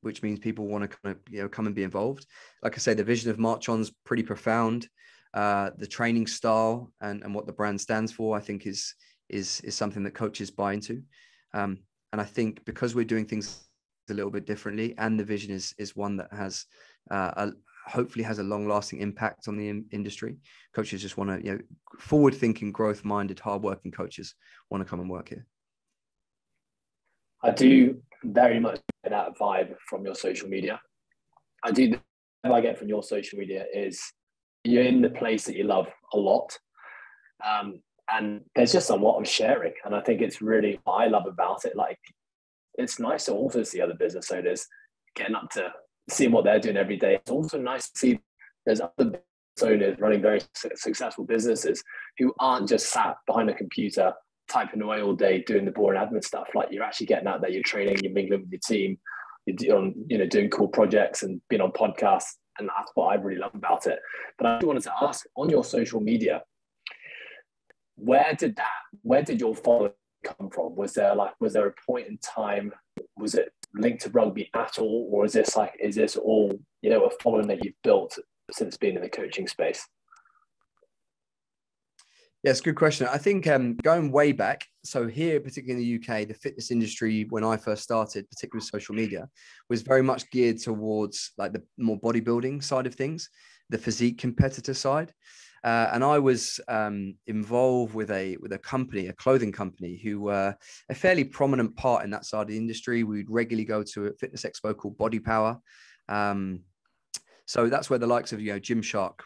which means people want to kind of, come and be involved. Like I say, the vision of Marchon's pretty profound. The training style and what the brand stands for, I think is something that coaches buy into. And I think because we're doing things a little bit differently, and the vision is one that has hopefully has a long-lasting impact on the industry, coaches just want to, forward-thinking, growth-minded, hard-working coaches want to come and work here. I do very much get that vibe from your social media. I get from your social media is you're in the place that you love a lot. And there's just a lot of sharing. And I think it's really what I love about it. Like, it's nice to also see other business owners getting up to seeing what they're doing every day. It's also nice to see there's other business owners running very successful businesses who aren't just sat behind a computer typing away all day doing the boring admin stuff. Like, you're actually getting out there, you're training, you're mingling with your team, you're doing cool projects and being on podcasts. And that's what I really love about it. But I wanted to ask, on your social media, where did your following come from? Was there a point in time, was it linked to rugby at all? Or is this all, a following that you've built since being in the coaching space? Yes, good question. I think going way back, so here, particularly in the UK, the fitness industry, when I first started, particularly with social media, was very much geared towards like the more bodybuilding side of things, the physique competitor side. And I was involved with a company, a clothing company, who were a fairly prominent part in that side of the industry. We'd regularly go to a fitness expo called Body Power. So that's where the likes of Gymshark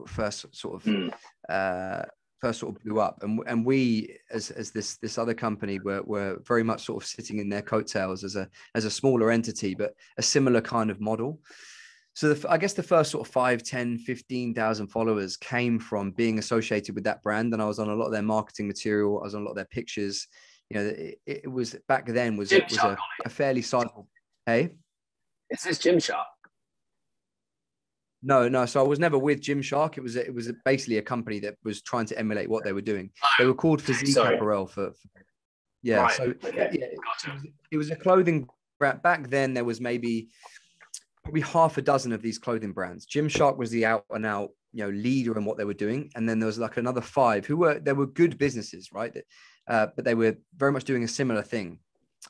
first sort of blew up, and we as this other company were very much sort of sitting in their coattails as a smaller entity, but a similar kind of model. So I guess the first sort of 5, 10, 15,000 followers came from being associated with that brand. And I was on a lot of their marketing material. I was on a lot of their pictures. It was back then was a fairly sizable. Hey? Is this Gymshark? No. So I was never with Gymshark. It was basically a company that was trying to emulate what they were doing. They were called Physique Apparel yeah. Right. So okay. It was a clothing brand. Back then there was probably half a dozen of these clothing brands. Gymshark was the out and out, leader in what they were doing. And then there was like another 5 they were good businesses, right? But they were very much doing a similar thing.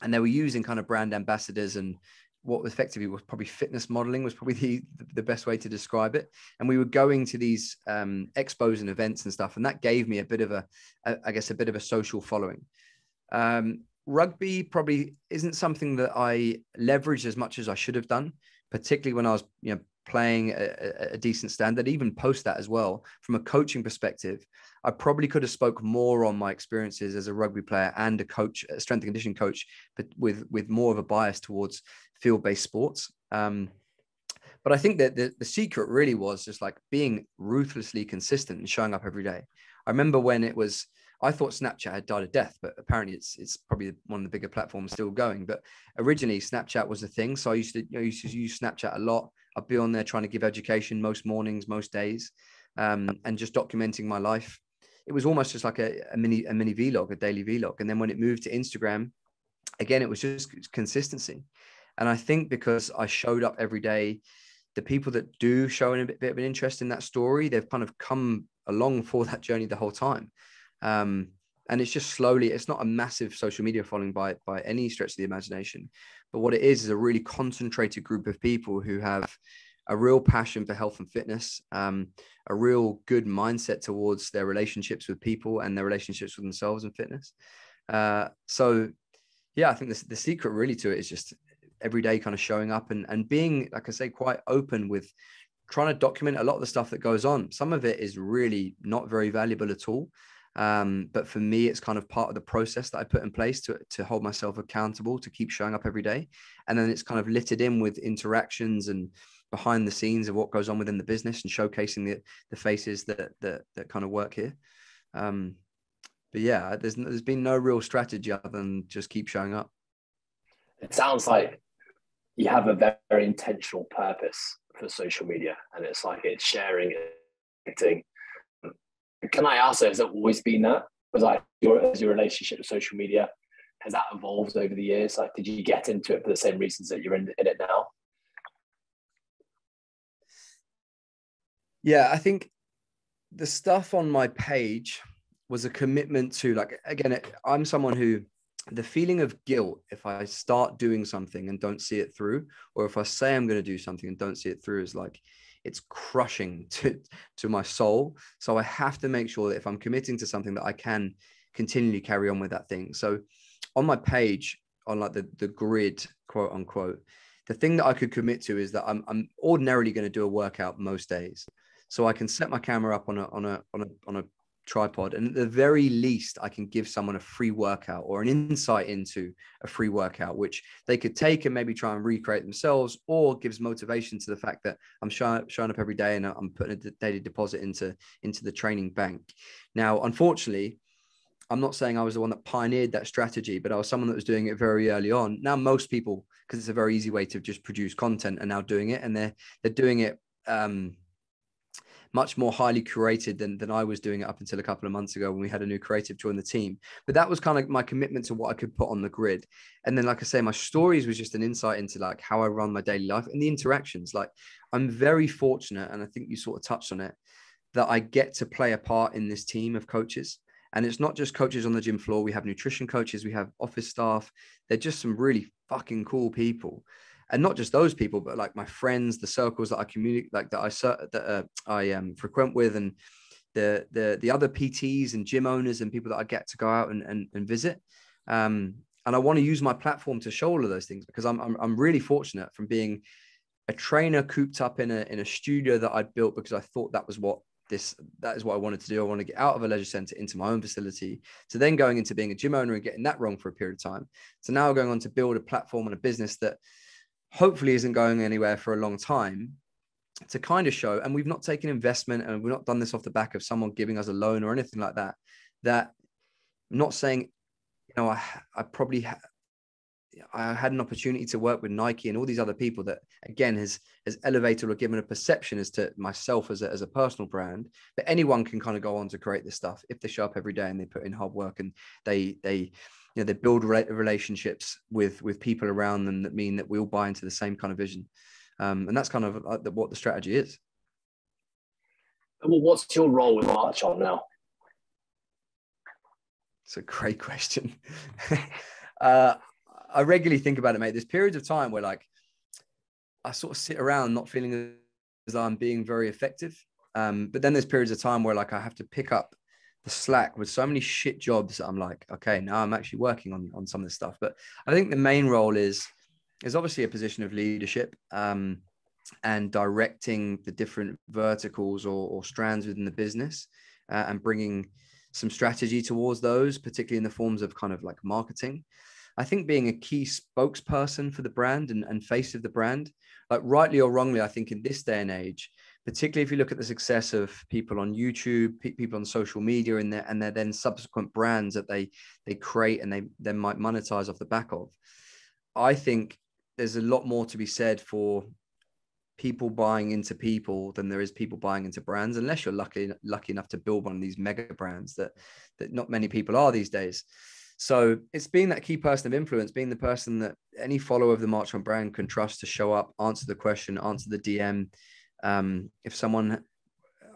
And they were using kind of brand ambassadors, and what effectively was probably fitness modeling was probably the best way to describe it. And we were going to these expos and events and stuff. And that gave me a bit of a social following. Rugby probably isn't something that I leveraged as much as I should have done, particularly when I was, playing a decent standard, even post that as well. From a coaching perspective, I probably could have spoke more on my experiences as a rugby player and a coach, a strength and conditioning coach, but with more of a bias towards field-based sports. But I think that the secret really was just like being ruthlessly consistent and showing up every day. I remember when I thought Snapchat had died a death, but apparently it's probably one of the bigger platforms still going. But originally Snapchat was the thing. So I used to use Snapchat a lot. I'd be on there trying to give education most mornings, most days, and just documenting my life. it was almost just like a mini vlog, a daily vlog. And then when it moved to Instagram, again, it was just consistency. And I think because I showed up every day, the people that do show a bit of an interest in that story, they've kind of come along for that journey the whole time. And it's just slowly, it's not a massive social media following by any stretch of the imagination, but what it is a really concentrated group of people who have a real passion for health and fitness, a real good mindset towards their relationships with people and their relationships with themselves and fitness. So yeah, I think the secret really to it is just every day kind of showing up and being, like I say, quite open with trying to document a lot of the stuff that goes on. Some of it is really not very valuable at all. But for me, it's kind of part of the process that I put in place to hold myself accountable, to keep showing up every day. And then it's kind of littered in with interactions and behind the scenes of what goes on within the business and showcasing the faces that kind of work here. But yeah, there's been no real strategy other than just keep showing up. It sounds like you have a very, very intentional purpose for social media, and it's like it's sharing it. Can I ask, has it always been that? Was like your relationship with social media, has that evolved over the years? Like, did you get into it for the same reasons that you're in it now? Yeah, I think the stuff on my page was a commitment to, like, again, I'm someone who, the feeling of guilt if I start doing something and don't see it through, or if I say I'm going to do something and don't see it through, is like, it's crushing to my soul. So I have to make sure that if I'm committing to something, that I can continually carry on with that thing. So on my page, on like the grid, quote unquote, the thing that I could commit to is that I'm ordinarily going to do a workout most days. So I can set my camera up on a tripod, and at the very least I can give someone a free workout or an insight into a free workout, which they could take and maybe try and recreate themselves, or gives motivation to the fact that I'm showing up every day and I'm putting a daily deposit into the training bank. Now, unfortunately, I'm not saying I was the one that pioneered that strategy, but I was someone that was doing it very early on. Now most people, because it's a very easy way to just produce content, are now doing it, and they're doing it much more highly curated than I was doing it up until a couple of months ago when we had a new creative join the team. But that was kind of my commitment to what I could put on the grid. And then, like I say, my stories was just an insight into like how I run my daily life and the interactions. Like, I'm very fortunate, and I think you sort of touched on it, that I get to play a part in this team of coaches. And it's not just coaches on the gym floor. We have nutrition coaches, we have office staff. They're just some really fucking cool people. And not just those people, but like my friends, the circles that I communicate, like that I frequent with, and the other PTs and gym owners and people that I get to go out and visit. And I want to use my platform to show all of those things, because I'm really fortunate from being a trainer cooped up in a studio that I'd built because I thought that is what I wanted to do. I want to get out of a leisure center into my own facility, to then going into being a gym owner and getting that wrong for a period of time. So now going on to build a platform and a business that hopefully isn't going anywhere for a long time, to kind of show, and we've not taken investment, and we've not done this off the back of someone giving us a loan or anything like that. That I'm not saying, I had an opportunity to work with Nike and all these other people that, again, has elevated or given a perception as to myself as a personal brand. But anyone can kind of go on to create this stuff if they show up every day and they put in hard work, and they build relationships with people around them that mean that we all buy into the same kind of vision. And that's kind of what the strategy is. Well, what's your role with Marchon now? It's a great question. I regularly think about it, mate. There's periods of time where like I sort of sit around not feeling as I'm being very effective. But then there's periods of time where like I have to pick up the slack with so many shit jobs that I'm like, okay, now I'm actually working on some of this stuff. But I think the main role is obviously a position of leadership, and directing the different verticals or strands within the business, and bringing some strategy towards those, particularly in the forms of kind of like marketing. I think being a key spokesperson for the brand and face of the brand, like rightly or wrongly, I think in this day and age, particularly if you look at the success of people on YouTube, people on social media, and their then subsequent brands that they create and they then might monetize off the back of. I think there's a lot more to be said for people buying into people than there is people buying into brands, unless you're lucky enough to build one of these mega brands that not many people are these days. So it's being that key person of influence, being the person that any follower of the Marchon brand can trust to show up, answer the question, answer the DM. If someone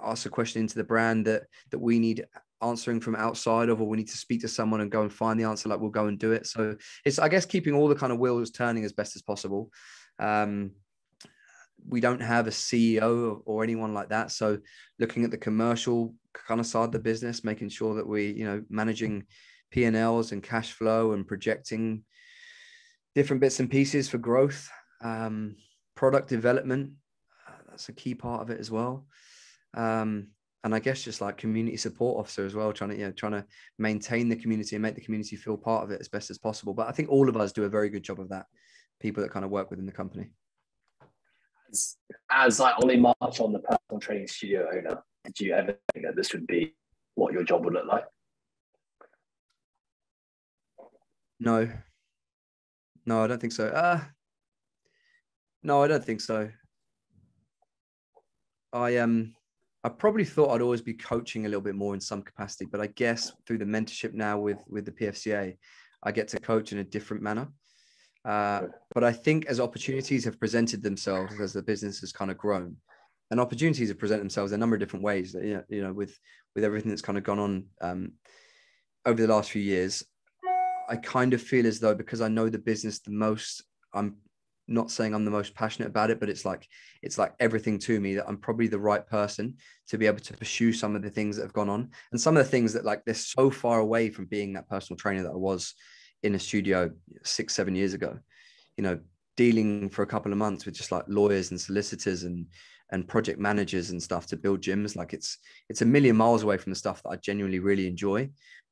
asks a question into the brand that we need answering from outside of, or we need to speak to someone and go and find the answer, like, we'll go and do it. So it's, I guess, keeping all the kind of wheels turning as best as possible. We don't have a CEO or anyone like that. So looking at the commercial kind of side of the business, making sure that we, managing P&Ls and cash flow and projecting different bits and pieces for growth, product development. That's a key part of it as well. And I guess just like community support officer as well, trying to maintain the community and make the community feel part of it as best as possible. But I think all of us do a very good job of that. People that kind of work within the company. As like Ollie Marchon, the personal training studio owner, did you ever think that this would be what your job would look like? No, I don't think so. No, I don't think so. I probably thought I'd always be coaching a little bit more in some capacity, but I guess through the mentorship now with the PFCA, I get to coach in a different manner. But I think as opportunities have presented themselves, as the business has kind of grown, and opportunities have presented themselves in a number of different ways, with everything that's kind of gone on over the last few years, I kind of feel as though, because I know the business the most, I'm not saying I'm the most passionate about it, but it's like everything to me, that I'm probably the right person to be able to pursue some of the things that have gone on, and some of the things that, like, they're so far away from being that personal trainer that I was in a studio 6-7 years ago, dealing for a couple of months with just like lawyers and solicitors and project managers and stuff to build gyms. Like it's a million miles away from the stuff that I genuinely really enjoy.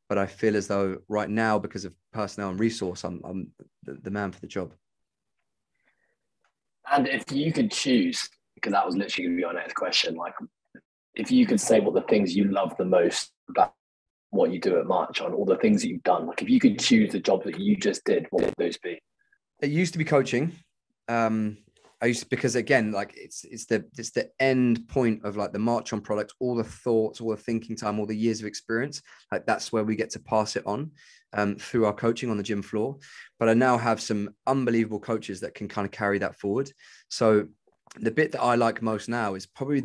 But I feel as though right now, because of personnel and resource, I'm the man for the job. And if you could choose, because that was literally going to be our next question, like, if you could say what the things you love the most about what you do at Marchon, all the things that you've done, like, if you could choose the job that you just did, what would those be? It used to be coaching. Because again, like it's the end point of like the Marchon product, all the thoughts, all the thinking time, all the years of experience, like that's where we get to pass it on through our coaching on the gym floor. But I now have some unbelievable coaches that can kind of carry that forward. So the bit that I like most now is probably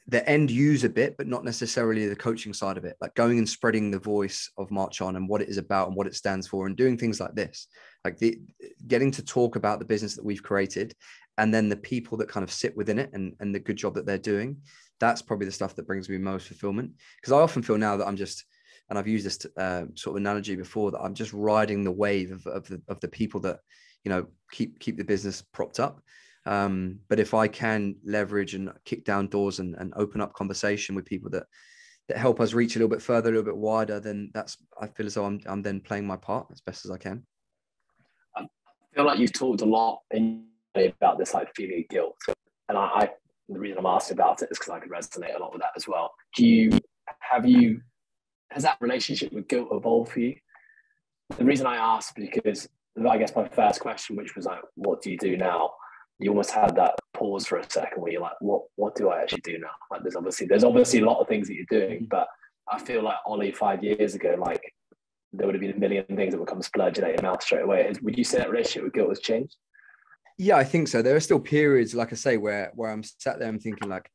the end user bit, but not necessarily the coaching side of it, like going and spreading the voice of Marchon and what it is about and what it stands for, and doing things like this, like getting to talk about the business that we've created, and then the people that kind of sit within it and the good job that they're doing. That's probably the stuff that brings me most fulfillment, because I often feel now that I'm just, and I've used this sort of analogy before, that I'm just riding the wave of the people that, keep the business propped up. But if I can leverage and kick down doors and open up conversation with people that help us reach a little bit further, a little bit wider, then I feel as though I'm then playing my part as best as I can. I feel like you've talked a lot about this, like, feeling guilt. And the reason I'm asking about it is because I can resonate a lot with that as well. Has that relationship with guilt evolved for you? The reason I ask, because I guess my first question, which was like, what do you do now? You almost had that pause for a second where you're like, what do I actually do now? Like, there's obviously a lot of things that you're doing, but I feel like Ollie 5 years ago, like, there would have been a million things that would come splurging at your mouth straight away. Would you say that relationship with guilt has changed? Yeah, I think so. There are still periods, like I say, where I'm sat there and thinking, like,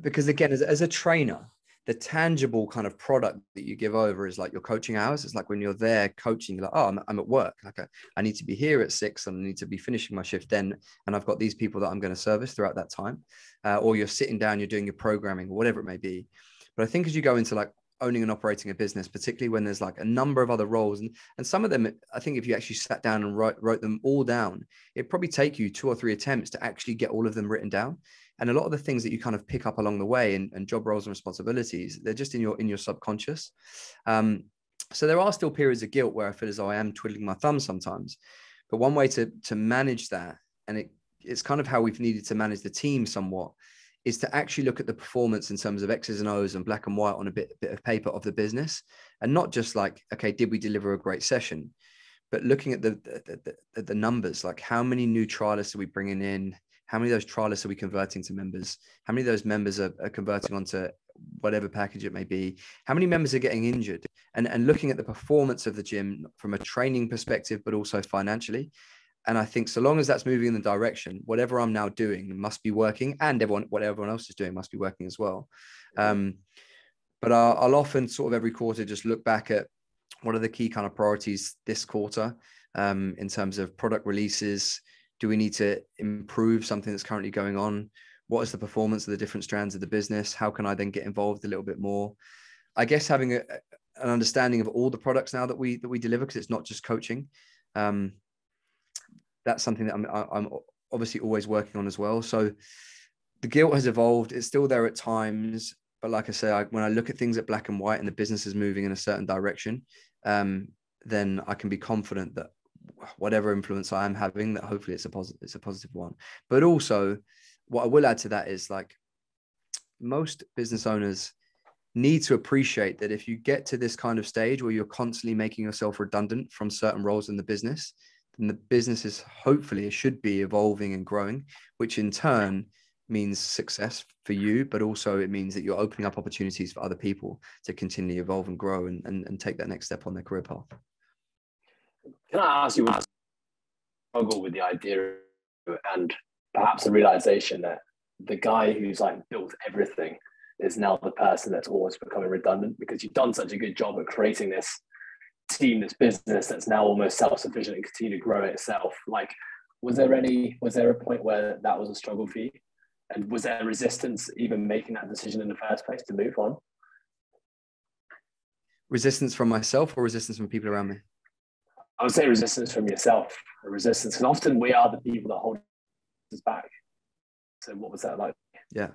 because again, as a trainer, the tangible kind of product that you give over is like your coaching hours. It's like when you're there coaching, you're like, oh, I'm at work. Like I need to be here at 6 and I need to be finishing my shift then. And I've got these people that I'm going to service throughout that time. Or you're sitting down, you're doing your programming, or whatever it may be. But I think as you go into like owning and operating a business, particularly when there's like a number of other roles, and some of them, I think if you actually sat down and wrote them all down, it'd probably take you 2 or 3 attempts to actually get all of them written down. And a lot of the things that you kind of pick up along the way and job roles and responsibilities, they're just in your subconscious. So there are still periods of guilt where I feel as though I am twiddling my thumbs sometimes. But one way to manage that, and it's kind of how we've needed to manage the team somewhat, is to actually look at the performance in terms of X's and O's and black and white on a bit of paper of the business, and not just like, okay, did we deliver a great session? but looking at the numbers, like how many new trialists are we bringing in? How many of those trialists are we converting to members? How many of those members are converting onto whatever package it may be? How many members are getting injured? And looking at the performance of the gym from a training perspective, but also financially. And I think so long as that's moving in the direction, whatever I'm now doing must be working, and what everyone else is doing must be working as well. But I'll often sort of every quarter just look back at what are the key kind of priorities this quarter in terms of product releases. Do we need to improve something that's currently going on? What is the performance of the different strands of the business? How can I then get involved a little bit more? I guess having an understanding of all the products now that we deliver, because it's not just coaching. That's something that I'm obviously always working on as well. So the guilt has evolved. It's still there at times. But like I say, when I look at things at black and white and the business is moving in a certain direction, then I can be confident that whatever influence I am having, that hopefully it's a positive one. But also what I will add to that is, like, most business owners need to appreciate that if you get to this kind of stage where you're constantly making yourself redundant from certain roles in the business, then the business is hopefully, it should be evolving and growing, which in turn means success for you, but also it means that you're opening up opportunities for other people to continually evolve and grow and take that next step on their career path. Can I ask you, what struggle with the idea and perhaps a realization that the guy who's like built everything is now the person that's always becoming redundant, because you've done such a good job at creating this team, this business that's now almost self-sufficient and continue to grow itself? Like, was there a point where that was a struggle for you? And was there resistance even making that decision in the first place to move on? Resistance from myself or resistance from people around me? I would say resistance from yourself, resistance. And often we are the people that hold us back. So what was that like? Yeah.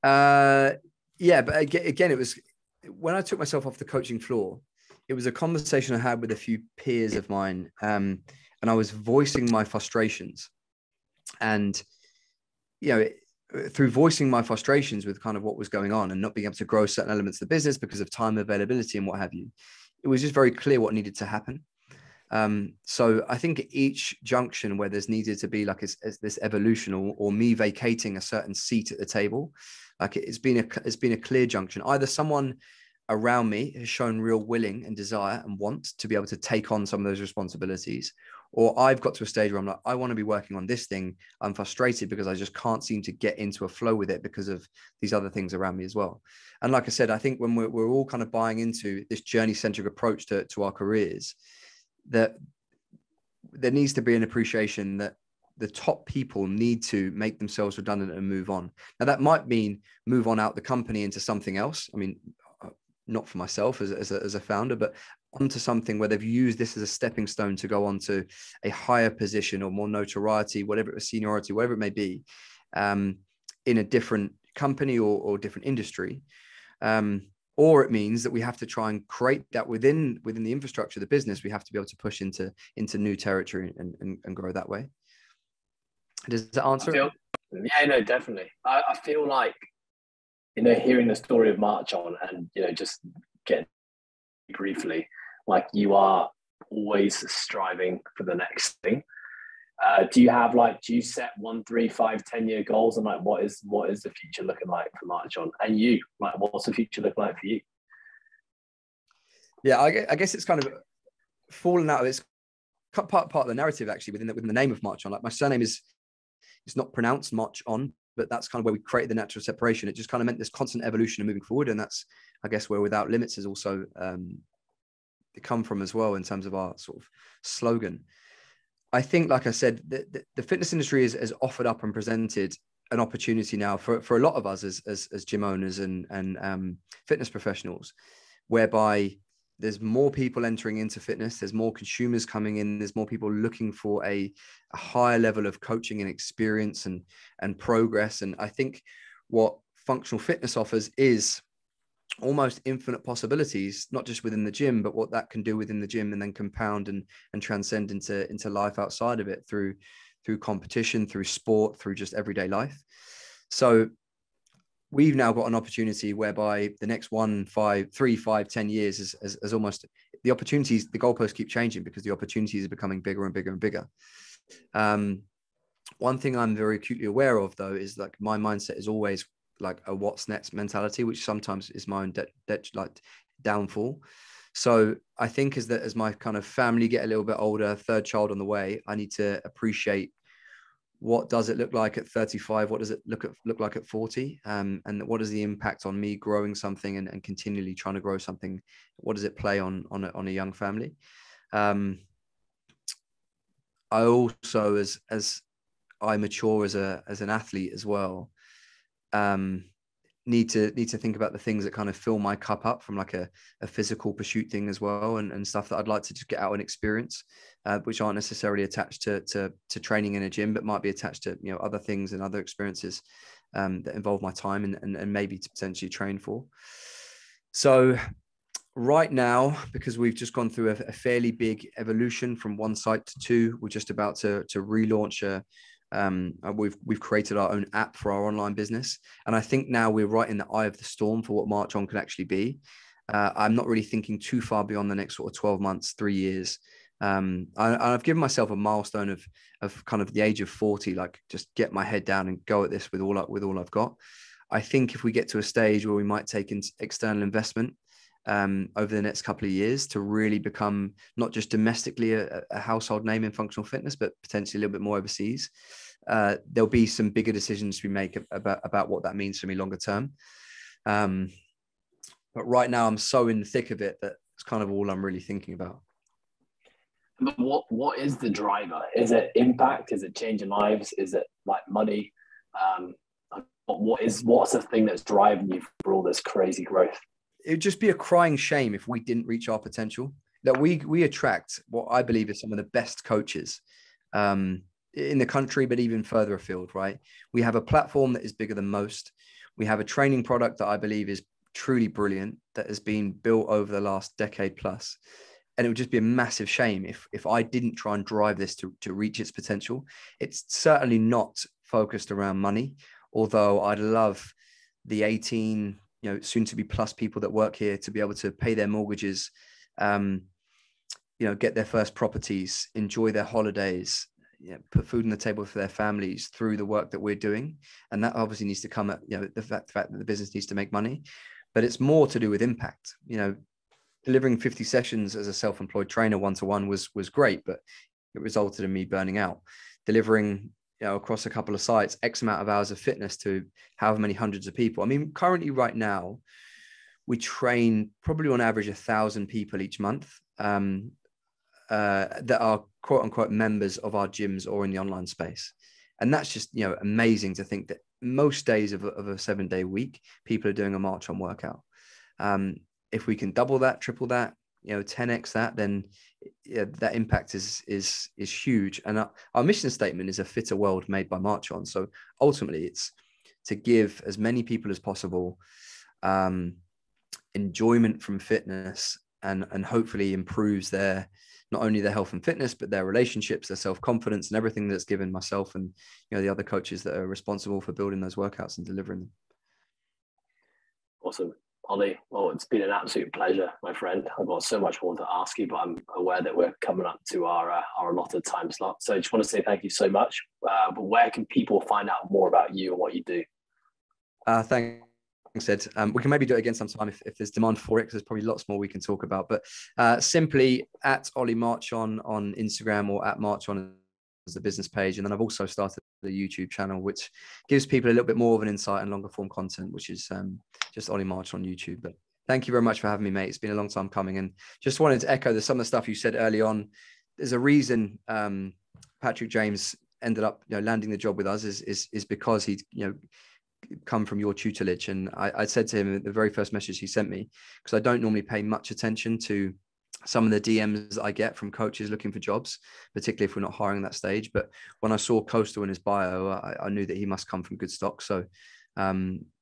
But again, it was when I took myself off the coaching floor, it was a conversation I had with a few peers of mine. And I was voicing my frustrations, and, through voicing my frustrations with kind of what was going on and not being able to grow certain elements of the business because of time availability and what have you, it was just very clear what needed to happen. So I think at each junction where there's needed to be like this evolution or me vacating a certain seat at the table, like it's been a clear junction. Either someone around me has shown real willing and desire and want to be able to take on some of those responsibilities, or I've got to a stage where I'm like, I want to be working on this thing. I'm frustrated because I just can't seem to get into a flow with it because of these other things around me as well. And like I said, I think when we're all kind of buying into this journey-centric approach to our careers, that there needs to be an appreciation that the top people need to make themselves redundant and move on. Now, that might mean move on out the company into something else. I mean, not for myself as a founder, but onto something where they've used this as a stepping stone to go on to a higher position or more notoriety, whatever it was, seniority, whatever it may be, in a different company or different industry. Or it means that we have to try and create that within the infrastructure of the business. We have to be able to push into new territory and grow that way. Does that answer? Yeah, no, definitely. I feel like, hearing the story of Marchon and, just getting briefly, like, you are always striving for the next thing. Do you set 1, 3, 5, 10-year goals, and like, what is the future looking like for Marchon and you? Like, what's the future looking like for you? Yeah, I guess it's kind of fallen out of it's part of the narrative actually within the name of Marchon. Like, my surname is not pronounced Marchon, but that's kind of where we created the natural separation. It just kind of meant this constant evolution and moving forward, and that's, I guess, where Without Limits has also come from as well in terms of our sort of slogan. I think, like I said, the fitness industry has offered up and presented an opportunity now for a lot of us as gym owners and fitness professionals, whereby there's more people entering into fitness, there's more consumers coming in, there's more people looking for a higher level of coaching and experience and progress. And I think what functional fitness offers is almost infinite possibilities, not just within the gym, but what that can do within the gym and then compound and transcend into life outside of it through competition, through sport, through just everyday life. So we've now got an opportunity whereby the next 1, 5, 3, 5, 10 years is almost, the opportunities, the goalposts keep changing because the opportunities are becoming bigger and bigger and bigger. One thing I'm very acutely aware of, though, is like my mindset is always like a what's next mentality, which sometimes is my own downfall. So I think as my kind of family get a little bit older, third child on the way, I need to appreciate what does it look like at 35? What does it look like at 40? And what is the impact on me growing something and continually trying to grow something? What does it play on a young family? I also, as I mature as an athlete as well, need to think about the things that kind of fill my cup up from like a physical pursuit thing as well, and stuff that I'd like to just get out and experience, which aren't necessarily attached to training in a gym, but might be attached to, you know, other things and other experiences that involve my time and maybe to potentially train for. So right now, because we've just gone through a fairly big evolution from one site to two, we're just about to relaunch we've created our own app for our online business. And I think now we're right in the eye of the storm for what Marchon could actually be. I'm not really thinking too far beyond the next sort of 12 months, 3 years. I've given myself a milestone of kind of the age of 40, like just get my head down and go at this with all I've got. I think if we get to a stage where we might take in external investment over the next couple of years to really become not just domestically a household name in functional fitness, but potentially a little bit more overseas, there'll be some bigger decisions we make about what that means for me longer term. But right now I'm so in the thick of it that it's kind of all I'm really thinking about. But what is the driver? Is it impact? Is it changing lives? Is it like money? What's the thing that's driving you for all this crazy growth? It would just be a crying shame if we didn't reach our potential. That we attract what I believe is some of the best coaches in the country, but even further afield, right? We have a platform that is bigger than most. We have a training product that I believe is truly brilliant, that has been built over the last decade plus. And it would just be a massive shame if I didn't try and drive this to reach its potential. It's certainly not focused around money, although I'd love the 18, you know, soon to be plus people that work here to be able to pay their mortgages, you know, get their first properties, enjoy their holidays, you know, put food on the table for their families through the work that we're doing. And that obviously needs to come at, you know, the fact that the business needs to make money, but it's more to do with impact. You know, delivering 50 sessions as a self-employed trainer one-to-one was great, but it resulted in me burning out. Delivering, you know, across a couple of sites, X amount of hours of fitness to however many hundreds of people. I mean, currently right now, we train probably on average 1,000 people each month that are quote unquote members of our gyms or in the online space. And that's just, you know, amazing to think that most days of a 7-day week, people are doing a Marchon workout. If we can double that, triple that, you know, 10x that, then yeah, that impact is huge. And our mission statement is a fitter world made by Marchon. So ultimately, it's to give as many people as possible enjoyment from fitness, and hopefully improves their not only their health and fitness, but their relationships, their self-confidence, and everything that's given myself and, you know, the other coaches that are responsible for building those workouts and delivering them. Awesome. Ollie, well, it's been an absolute pleasure, my friend. I've got so much more to ask you, but I'm aware that we're coming up to our allotted time slot. So I just want to say thank you so much. But where can people find out more about you and what you do? Thanks, Ed. We can maybe do it again sometime if there's demand for it, because there's probably lots more we can talk about. But simply at Ollie Marchon on Instagram, or at Marchon as the business page. And then I've also started the YouTube channel, which gives people a little bit more of an insight and longer form content, which is just Ollie Marchon on YouTube. But thank you very much for having me, mate. It's been a long time coming, and just wanted to echo some of the stuff you said early on. There's a reason Patrick James ended up, you know, landing the job with us is because he, you know, come from your tutelage. And I said to him in the very first message he sent me, because I don't normally pay much attention to some of the DMs I get from coaches looking for jobs, particularly if we're not hiring that stage. But when I saw Coastal in his bio, I knew that he must come from good stock. So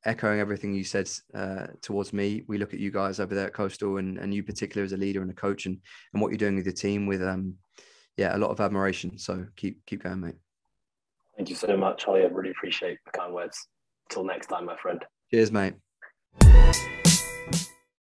echoing everything you said towards me, we look at you guys over there at Coastal, and you particularly as a leader and a coach, and what you're doing with your team with, yeah, a lot of admiration. So keep going, mate. Thank you so much, Ollie. I really appreciate the kind words. Till next time, my friend. Cheers, mate.